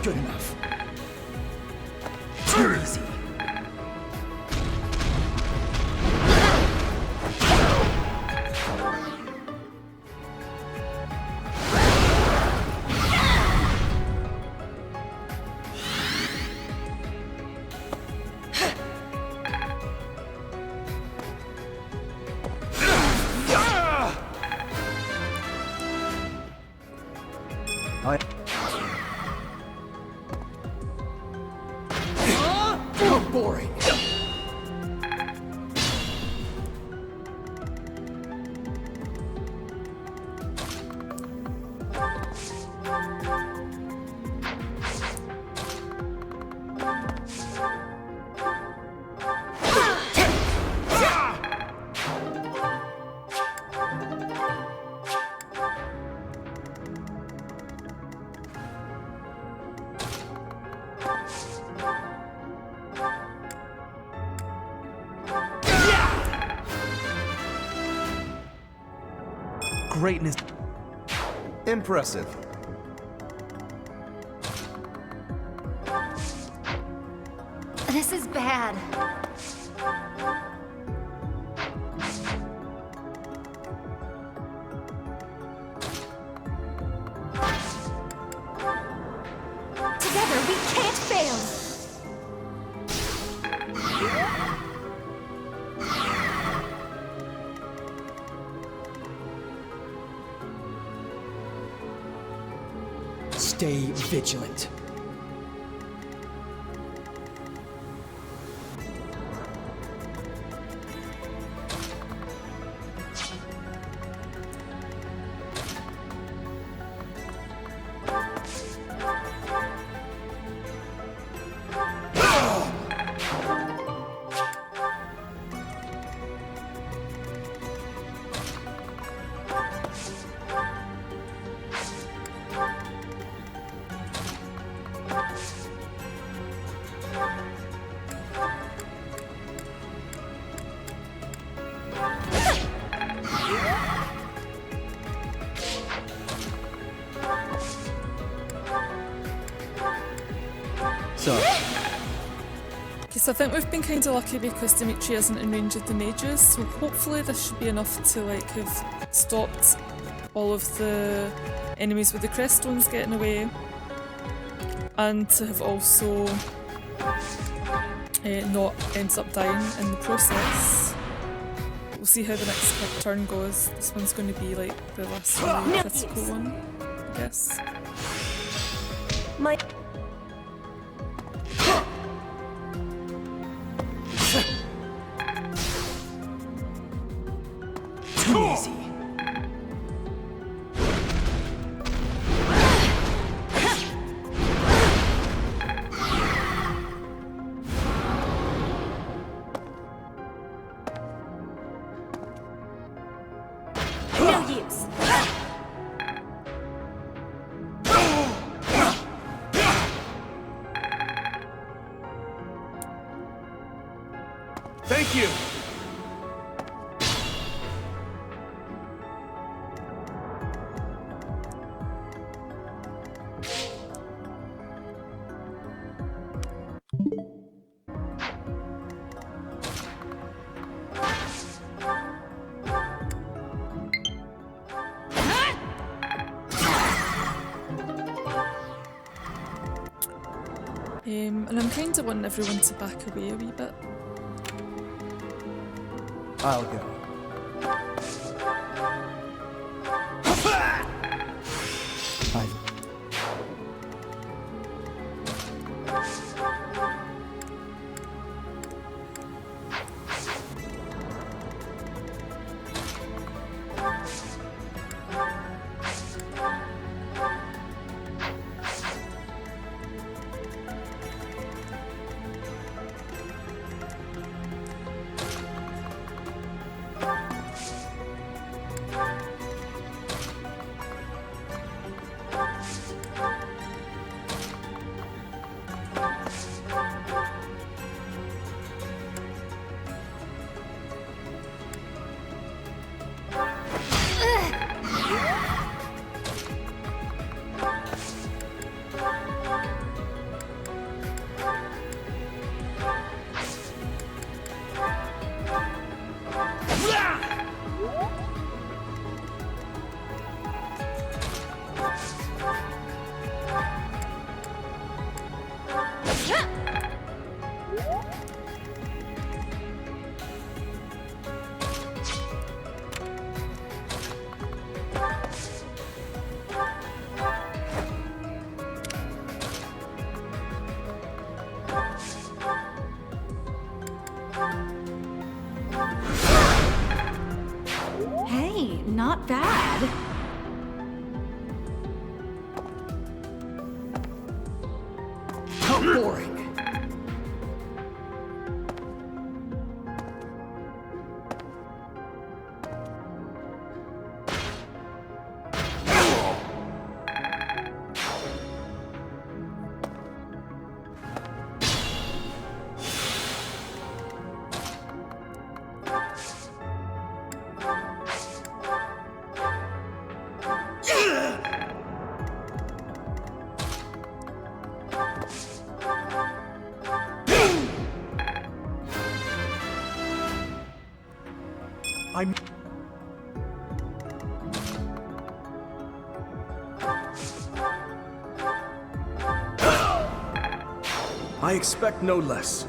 good enough. Too easy. Boring. Greatness. Impressive. This is bad. Together, we can't fail! Stay vigilant. So I think we've been kind of lucky because Dimitri isn't in range of the mages, so hopefully this should be enough to like have stopped all of the enemies with the crest stones getting away, and to have also not ended up dying in the process. We'll see how the next quick turn goes. This one's going to be like the last really critical one, I guess. Too easy. No use. Thank you! And I'm kind of wanting everyone to back away a wee bit. I'll go. not bad. How boring. I expect no less.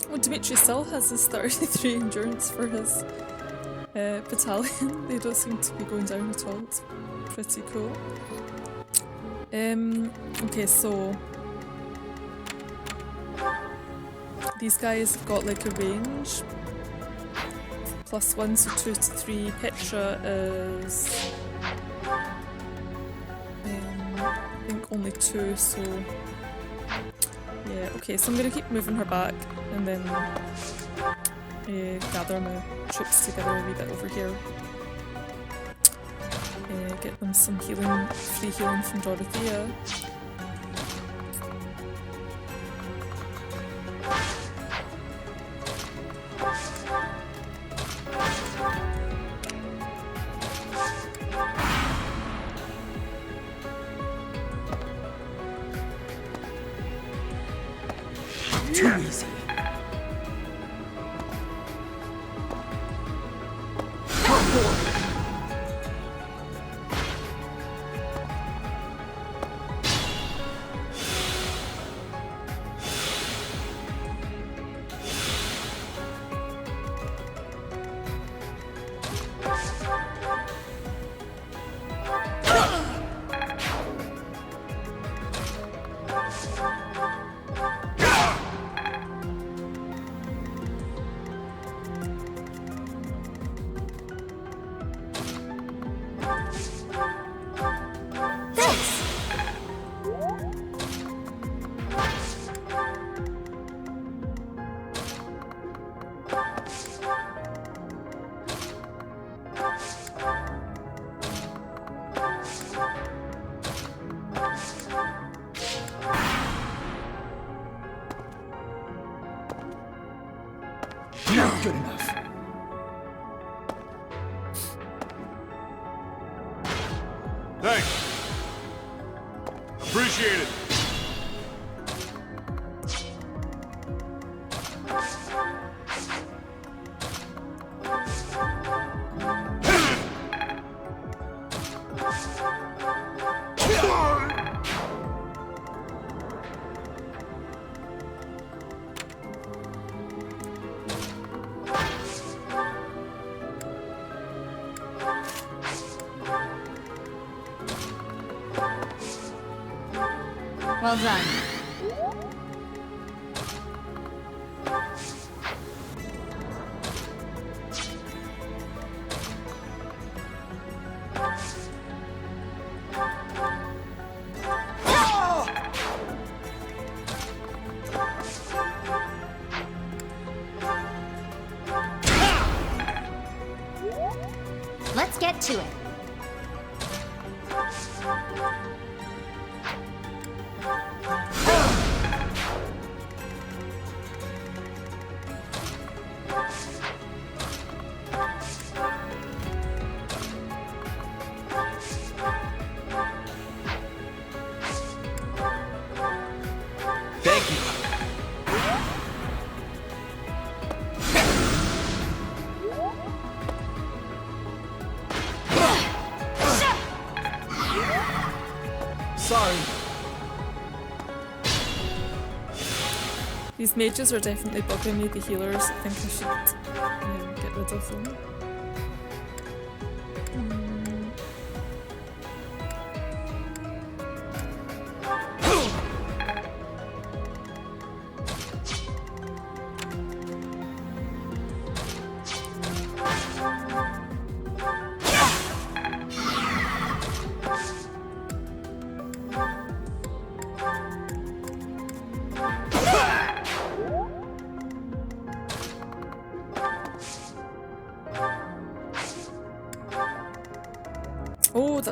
Well, Dimitri still has his 33 endurance for his battalion. They don't seem to be going down at all. It's pretty cool. Okay, so these guys have got like a range. +1, so 2 to 3. Petra is I think only 2, so yeah, okay, so I'm gonna keep moving her back and then gather my troops together a wee bit over here. Get them some healing, free healing from Dorothea. Too easy. Not good enough. Thanks. Appreciate it. Well done. Let's get to it. Thank you. Sorry. These mages are definitely bugging me, the healers. I think I should get rid of them.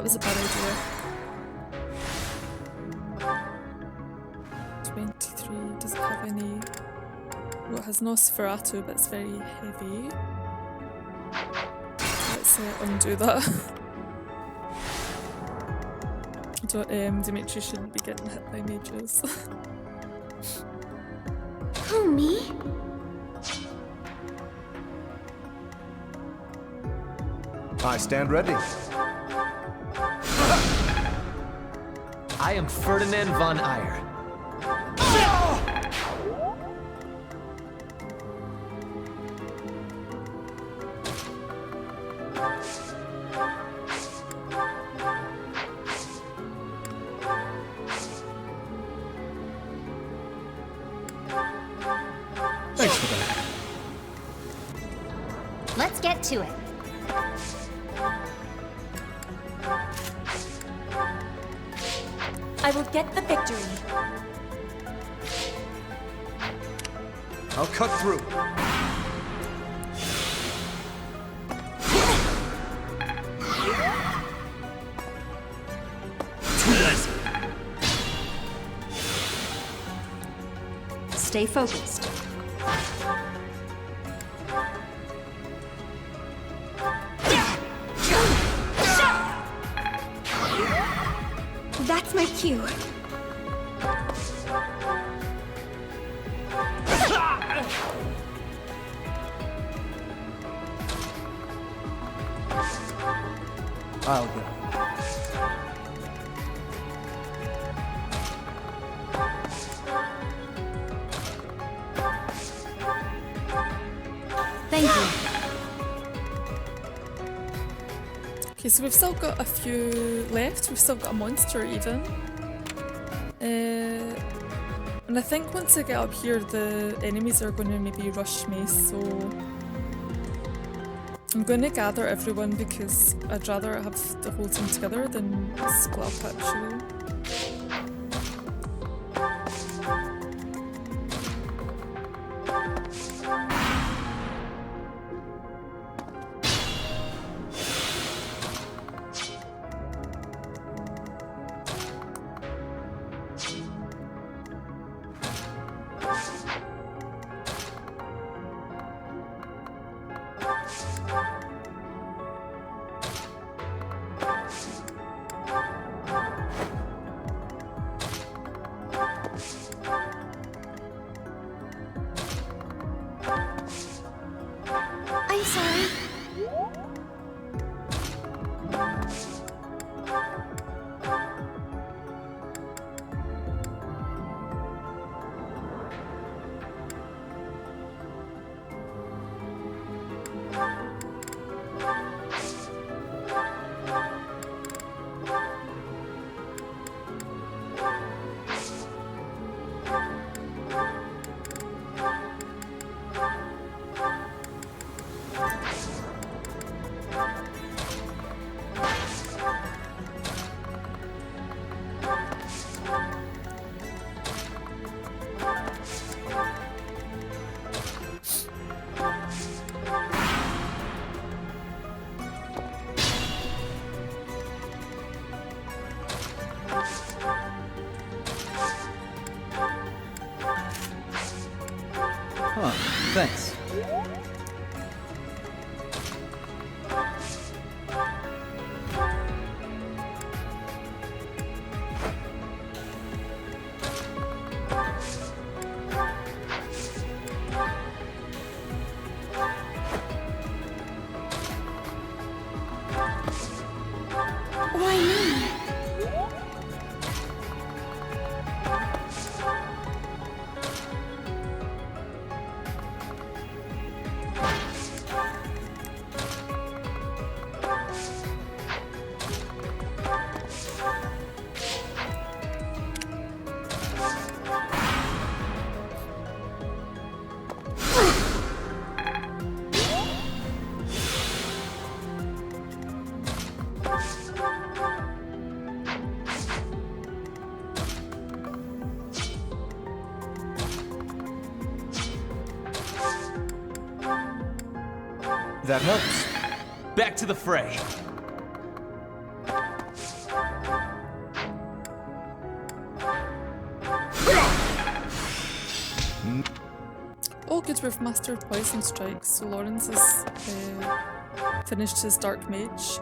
was a bad idea. 23 doesn't have any. Well, it has Nosferatu, but it's very heavy. Let's undo that. Dimitri shouldn't be getting hit by mages. Who, me? I stand ready. I am Ferdinand von Eyre. Thanks for that. Let's get to it. I will get the victory. I'll cut through. Stay focused. That's my cue. I'll go. Thank you. Okay, so we've still got a few left. We've still got a monster even. And I think once I get up here, the enemies are going to maybe rush me, so I'm going to gather everyone because I'd rather have the whole team together than split up actually. I'm sorry. Huh, thanks. Why me? That helps. Back to the fray. good, we've mastered poison strikes, so Lorenz has finished his dark mage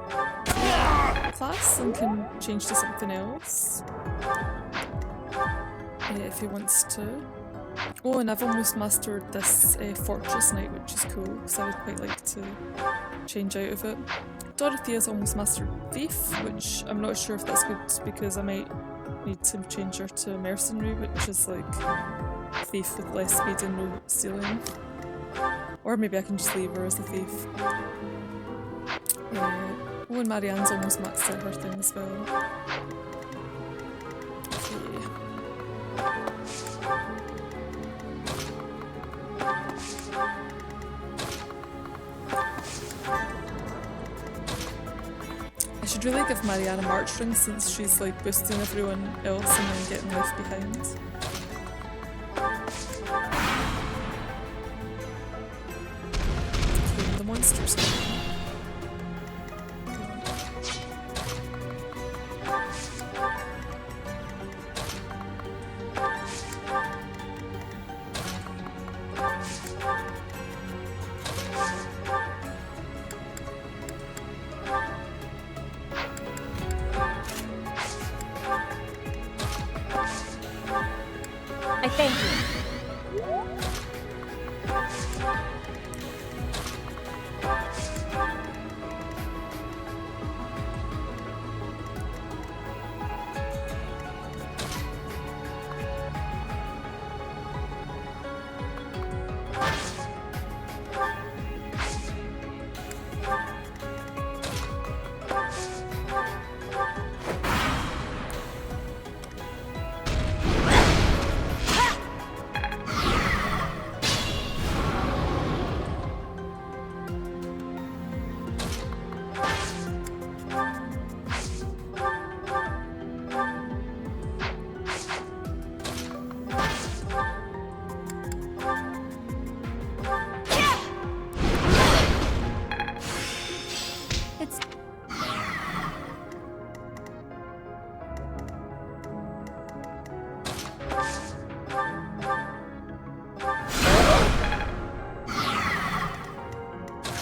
class and can change to something else if he wants to. Oh, and I've almost mastered this Fortress Knight, which is cool, because I would quite like to change out of it. Dorothea's almost mastered Thief, which I'm not sure if that's good, because I might need to change her to Mercenary, which is like Thief with less speed and no stealing. Or maybe I can just leave her as a Thief. Oh, and Marianne's almost maxed out her thing as well. Okay. I should really give Marianne a march ring since she's like boosting everyone else and then getting left behind. Okay, the monster's coming. I thank you.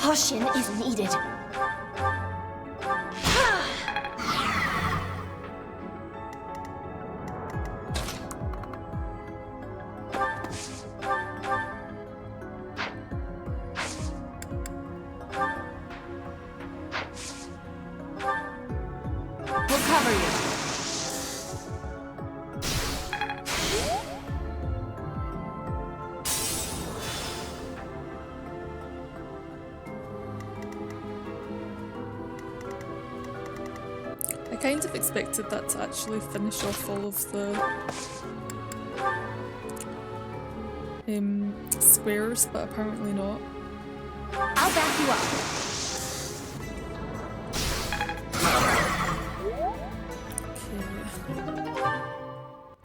Caution is needed. We'll cover you. I kind of expected that to actually finish off all of the squares, but apparently not. I'll back you up.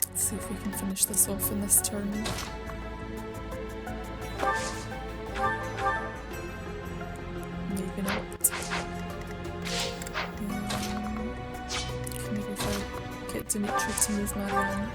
Let's see if we can finish this off in this turn. Maybe not. Maybe if I get Dimitri to move Marianne.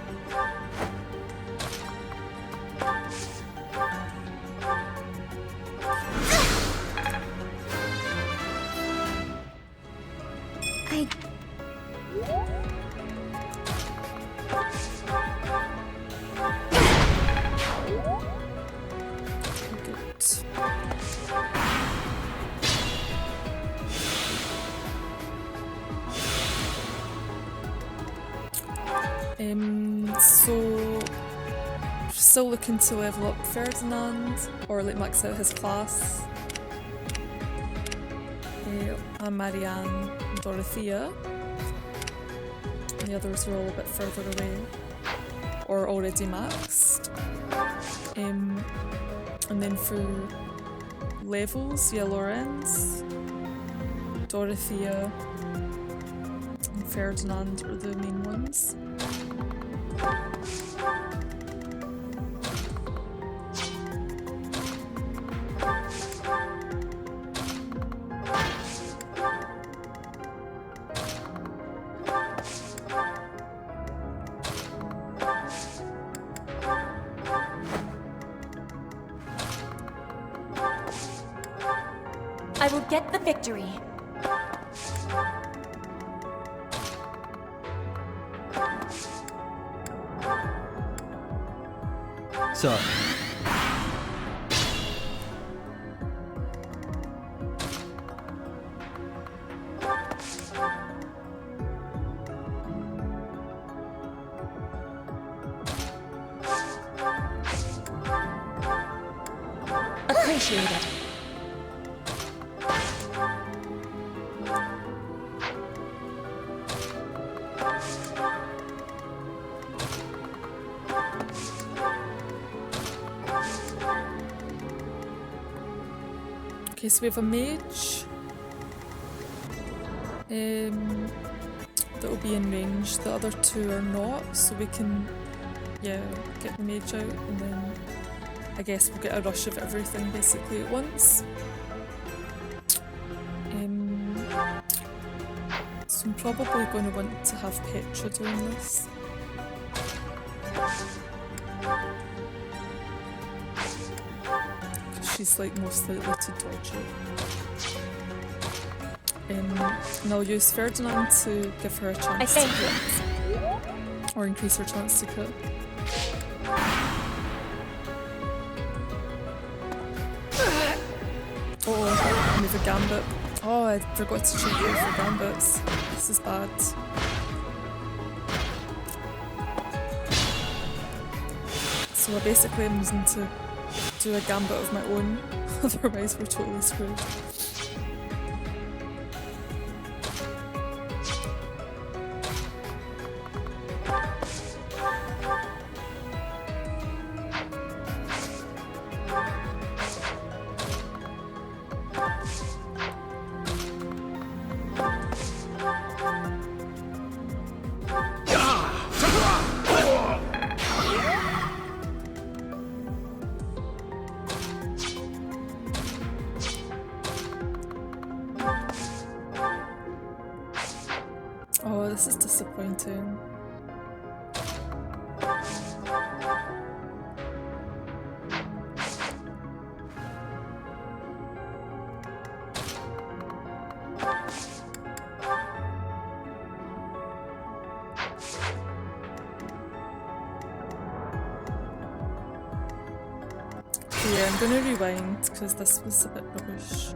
So still looking to level up Ferdinand or like max out his class. I'm Marianne and Dorothea. And the others are all a bit further away or already maxed. And then for levels, yeah, Lorenz, Dorothea and Ferdinand are the main ones. I will get the victory. Sorry. Appreciate it. Okay, so we have a mage. That will be in range. The other two are not, so we can, yeah, get the mage out, and then I guess we'll get a rush of everything basically at once. So I'm probably going to want to have Petra doing this. She's like most likely to dodge it. And I'll use Ferdinand to give her a chance to crit. Or increase her chance to crit. Oh, move a gambit. Oh, I forgot to check out for gambits. This is bad. So I basically am using to do a gambit of my own, otherwise we're totally screwed. Oh, this is disappointing. Yeah, I'm gonna rewind because this was a bit rubbish.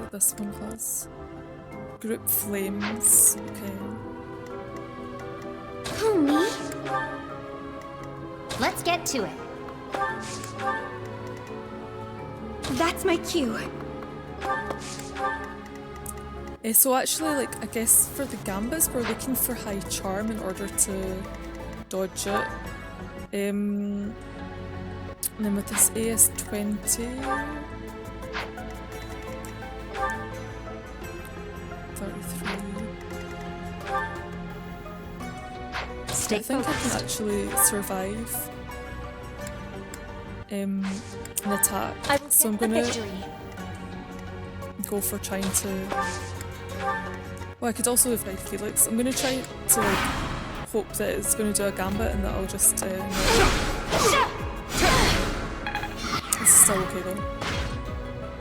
This one has group flames. Okay. Who, me? Let's get to it. That's my cue. So actually, like, I guess for the gambits, we're looking for high charm in order to dodge it. And then with this AS20. 33. I think I can actually survive an attack, so I'm gonna go for trying to. Well, I could also revive Felix. I'm gonna try to like hope that it's gonna do a gambit and that I'll just. This is still okay though.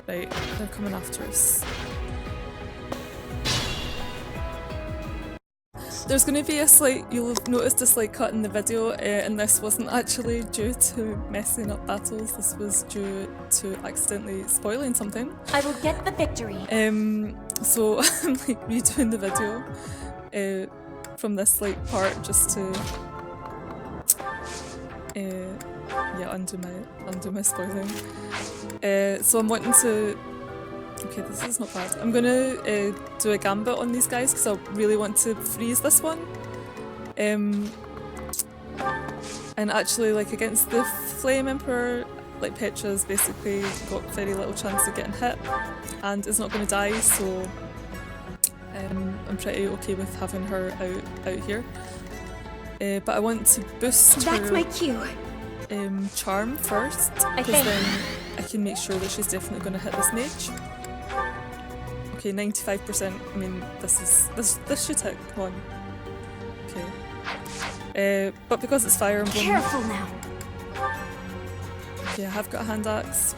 Right, they're coming after us. There's going to be a slight, you'll have noticed a slight cut in the video, and this wasn't actually due to messing up battles, this was due to accidentally spoiling something. I will get the victory. So I'm like redoing the video from this like part just to yeah, undo my spoiling. So I'm wanting to. Okay, this is not bad. I'm gonna do a gambit on these guys because I really want to freeze this one. And actually, like against the Flame Emperor, like Petra's basically got very little chance of getting hit and is not going to die, so I'm pretty okay with having her out here. But I want to boost That's her my cue. charm first, because then I can make sure that she's definitely going to hit this mage. Okay, 95%. I mean, this should hit. Come on. Okay. But because it's Fire Emblem... Careful now! Okay, I have got a hand axe.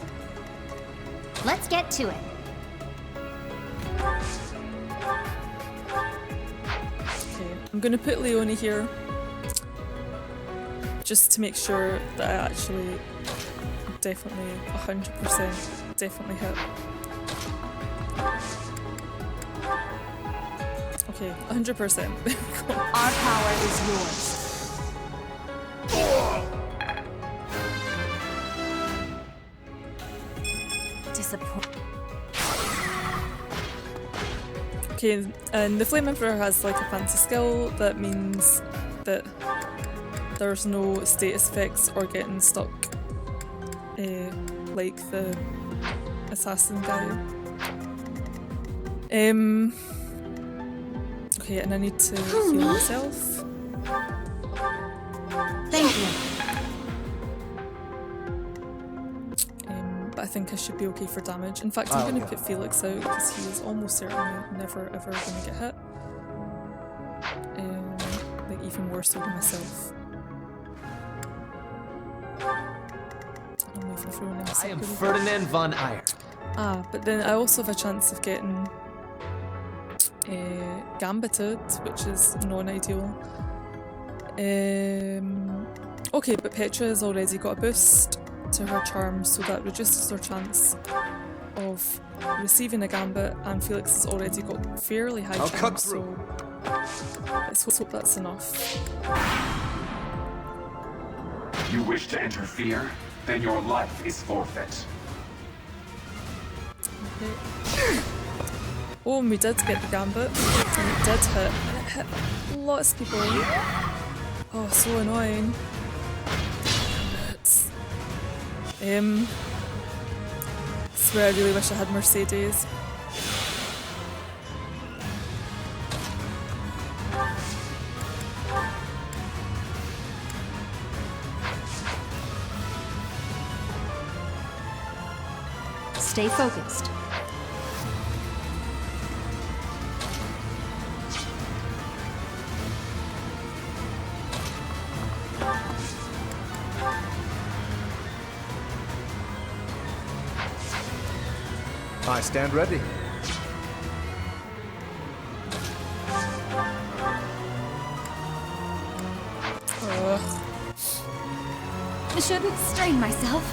Let's get to it. Okay, I'm gonna put Leonie here. Just to make sure that I actually definitely 100% definitely hit. Okay, 100%. Our power is yours. Okay, and the Flame Emperor has like a fancy skill that means that there's no status effects or getting stuck like the assassin guy. Okay, and I need to heal myself. Thank you. But I think I should be okay for damage. In fact, I'm going to put Felix out because he is almost certainly never ever going to get hit. Like even worse than myself. I am Ferdinand von Eyre. Ah, but then I also have a chance of getting gambited, which is non-ideal. Okay, but Petra has already got a boost to her charm, so that reduces her chance of receiving a gambit, and Felix has already got fairly high charm, so let's hope that's enough. You wish to interfere? Then your life is forfeit. Okay. Oh, and we did get the gambit, and it did hit, and it hit lots of people. Oh, so annoying. I swear I really wish I had Mercedes. Stay focused. I stand ready. I shouldn't strain myself.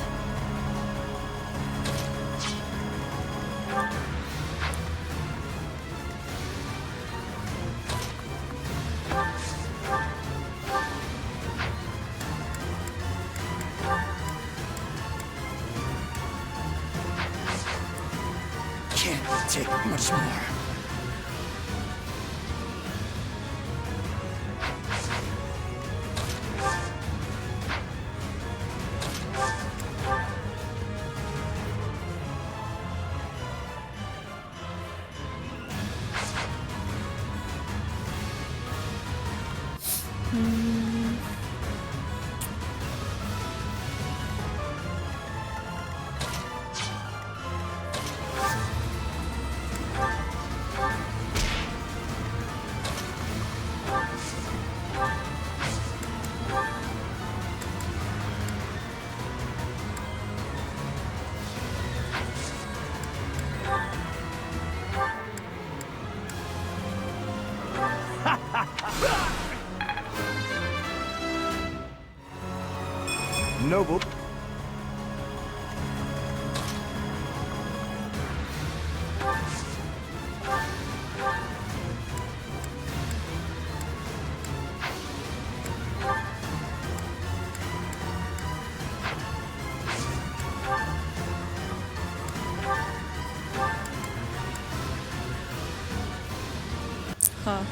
Can't take much more. Noble. Huh.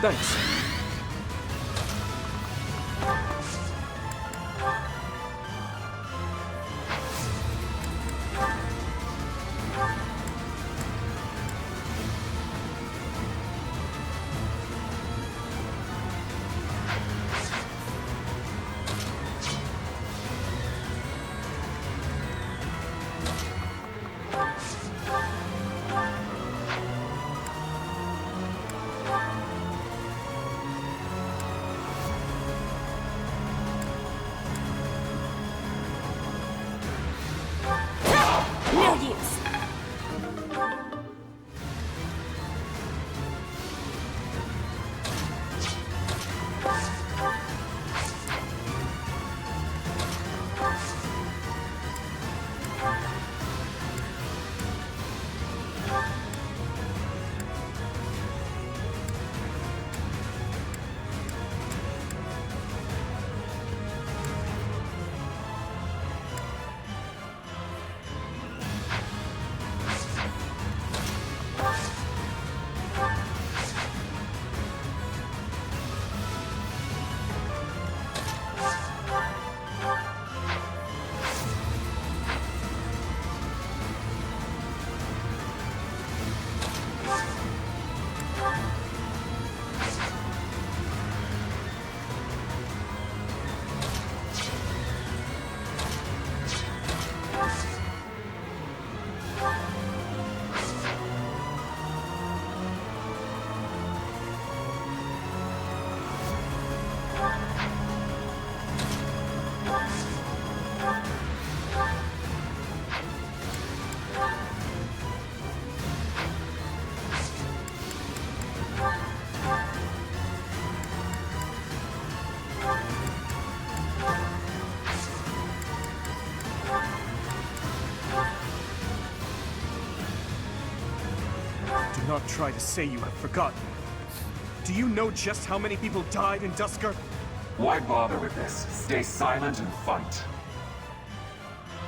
Thanks. not try to say you have forgotten. Do you know just how many people died in Dusker? Why bother with this? Stay silent and fight.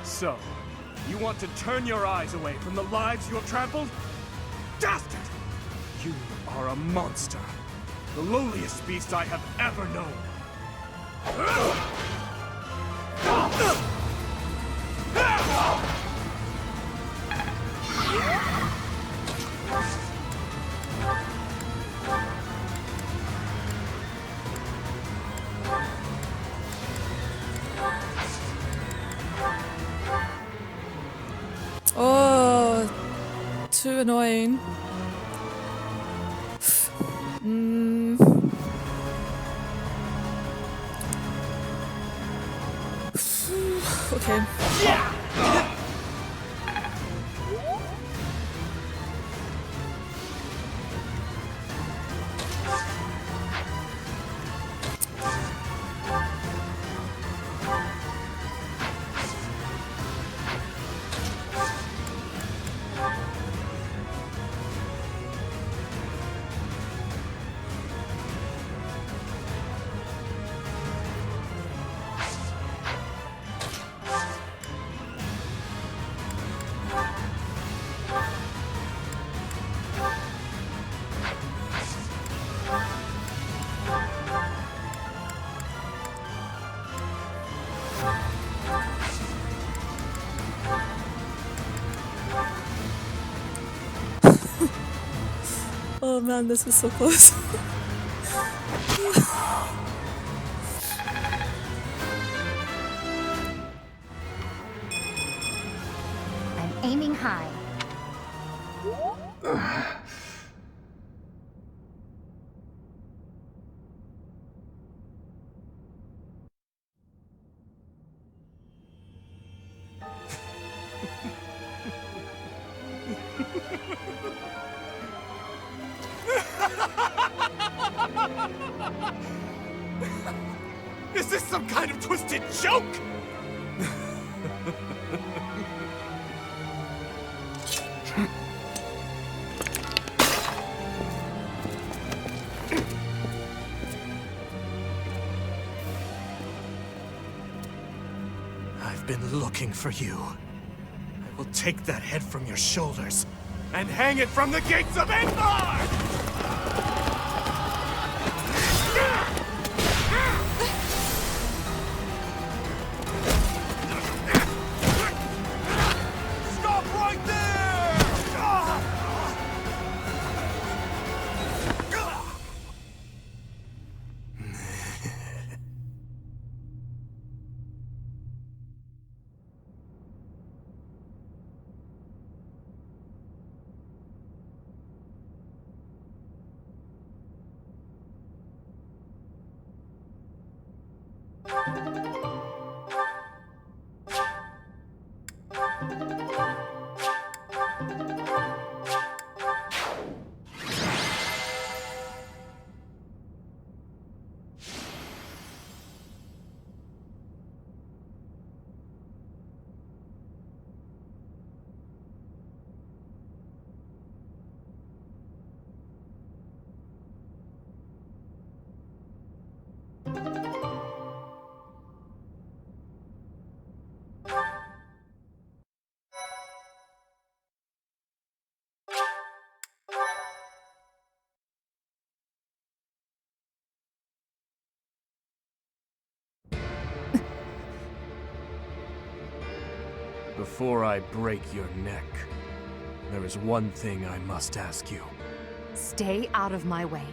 So, you want to turn your eyes away from the lives you have trampled? Dastard! You are a monster. The lowliest beast I have ever known. Oh, too annoying. Okay. Oh man, this is so close. I'm aiming high. Is this some kind of twisted joke? I've been looking for you. I will take that head from your shoulders and hang it from the gates of Endor! Before I break your neck, there is one thing I must ask you. Stay out of my way.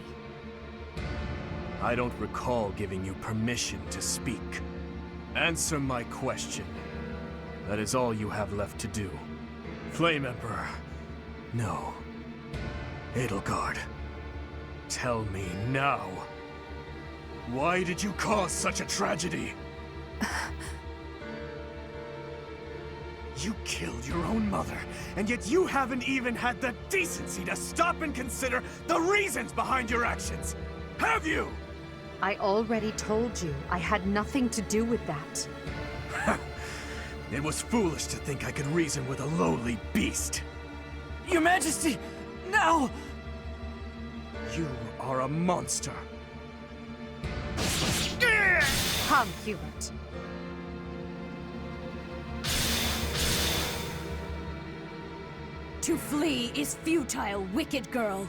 I don't recall giving you permission to speak. Answer my question. That is all you have left to do. Flame Emperor. No. Edelgard. Tell me now. Why did you cause such a tragedy? You killed your own mother, and yet you haven't even had the decency to stop and consider the reasons behind your actions! Have you? I already told you I had nothing to do with that. It was foolish to think I could reason with a lowly beast. Your Majesty, No! You are a monster. Come, Hubert. To flee is futile, wicked girl.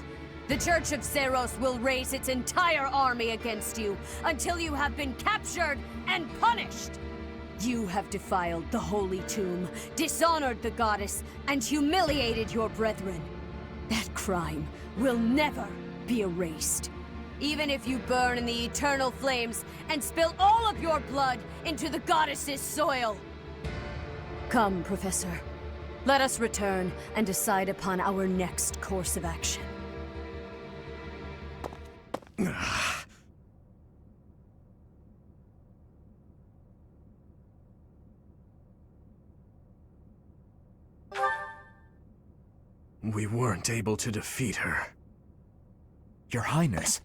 The Church of Seros will raise its entire army against you until you have been captured and punished. You have defiled the Holy Tomb, dishonored the goddess, and humiliated your brethren. That crime will never be erased. Even if you burn in the eternal flames and spill all of your blood into the goddess's soil. Come, Professor. Let us return and decide upon our next course of action. We weren't able to defeat her. Your Highness.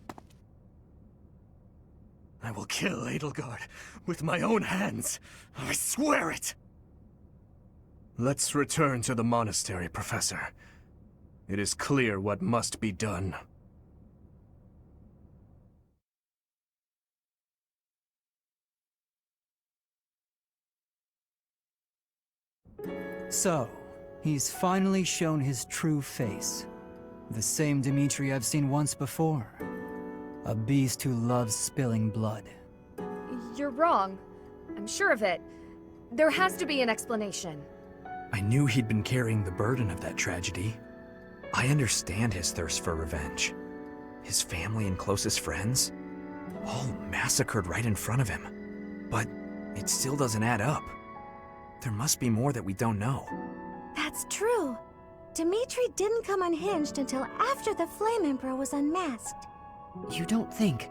I will kill Edelgard with my own hands. I swear it! Let's return to the monastery, Professor. It is clear what must be done. So, he's finally shown his true face. The same Dimitri I've seen once before. A beast who loves spilling blood. You're wrong. I'm sure of it. There has to be an explanation. I knew he'd been carrying the burden of that tragedy. I understand his thirst for revenge. His family and closest friends, all massacred right in front of him. But it still doesn't add up. There must be more that we don't know. That's true. Dimitri didn't come unhinged until after the Flame Emperor was unmasked. You don't think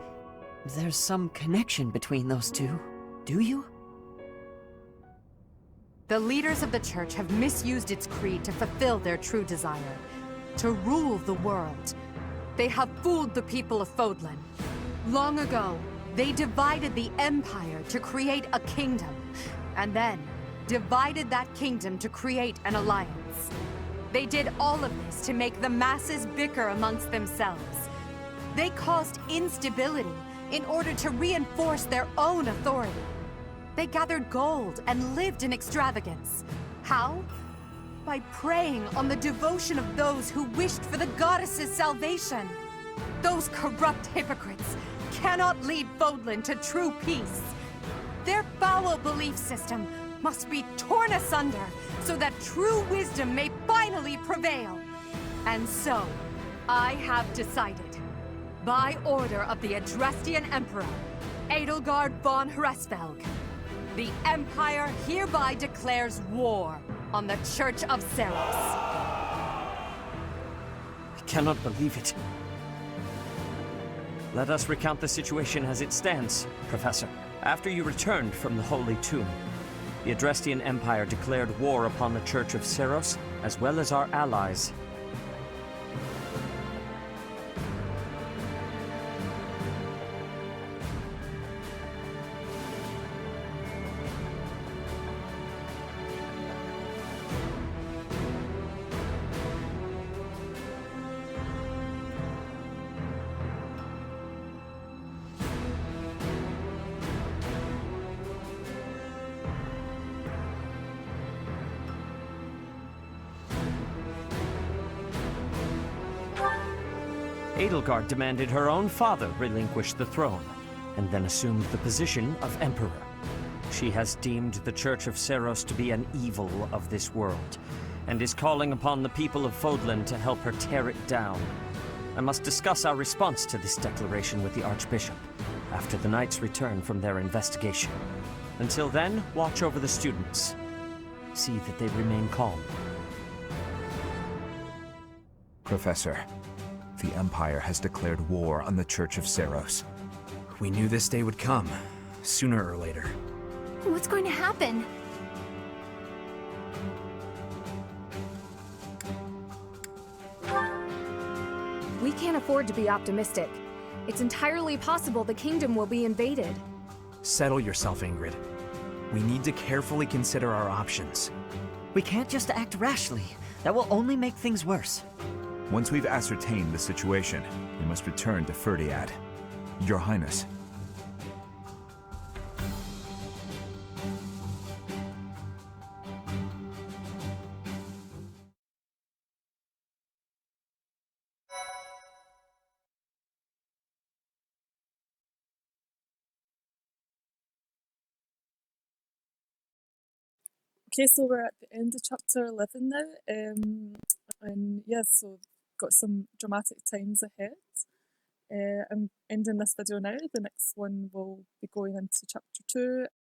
there's some connection between those two, do you? The leaders of the Church have misused its creed to fulfill their true desire, to rule the world. They have fooled the people of Fodlan. Long ago, they divided the Empire to create a kingdom, and then divided that kingdom to create an alliance. They did all of this to make the masses bicker amongst themselves. They caused instability in order to reinforce their own authority. They gathered gold and lived in extravagance. How? By preying on the devotion of those who wished for the goddess's salvation. Those corrupt hypocrites cannot lead Fodlan to true peace. Their foul belief system must be torn asunder so that true wisdom may finally prevail. And so, I have decided, by order of the Adrestian Emperor, Edelgard von Hresvelg, the Empire hereby declares war on the Church of Seros. I cannot believe it. Let us recount the situation as it stands, Professor. After you returned from the Holy Tomb, the Adrestian Empire declared war upon the Church of Seros, as well as our allies. Edelgard demanded her own father relinquish the throne, and then assumed the position of Emperor. She has deemed the Church of Seros to be an evil of this world, and is calling upon the people of Fodlan to help her tear it down. I must discuss our response to this declaration with the Archbishop, after the Knights return from their investigation. Until then, watch over the students. See that they remain calm. Professor, the Empire has declared war on the Church of Seros. We knew this day would come, sooner or later. What's going to happen? We can't afford to be optimistic. It's entirely possible the kingdom will be invaded. Settle yourself, Ingrid. We need to carefully consider our options. We can't just act rashly. That will only make things worse. Once we've ascertained the situation, we must return to Ferdinand. Your Highness. Okay, so we're at the end of chapter 11 now, and yeah, so got some dramatic times ahead. I'm ending this video now. The next one will be going into chapter 2.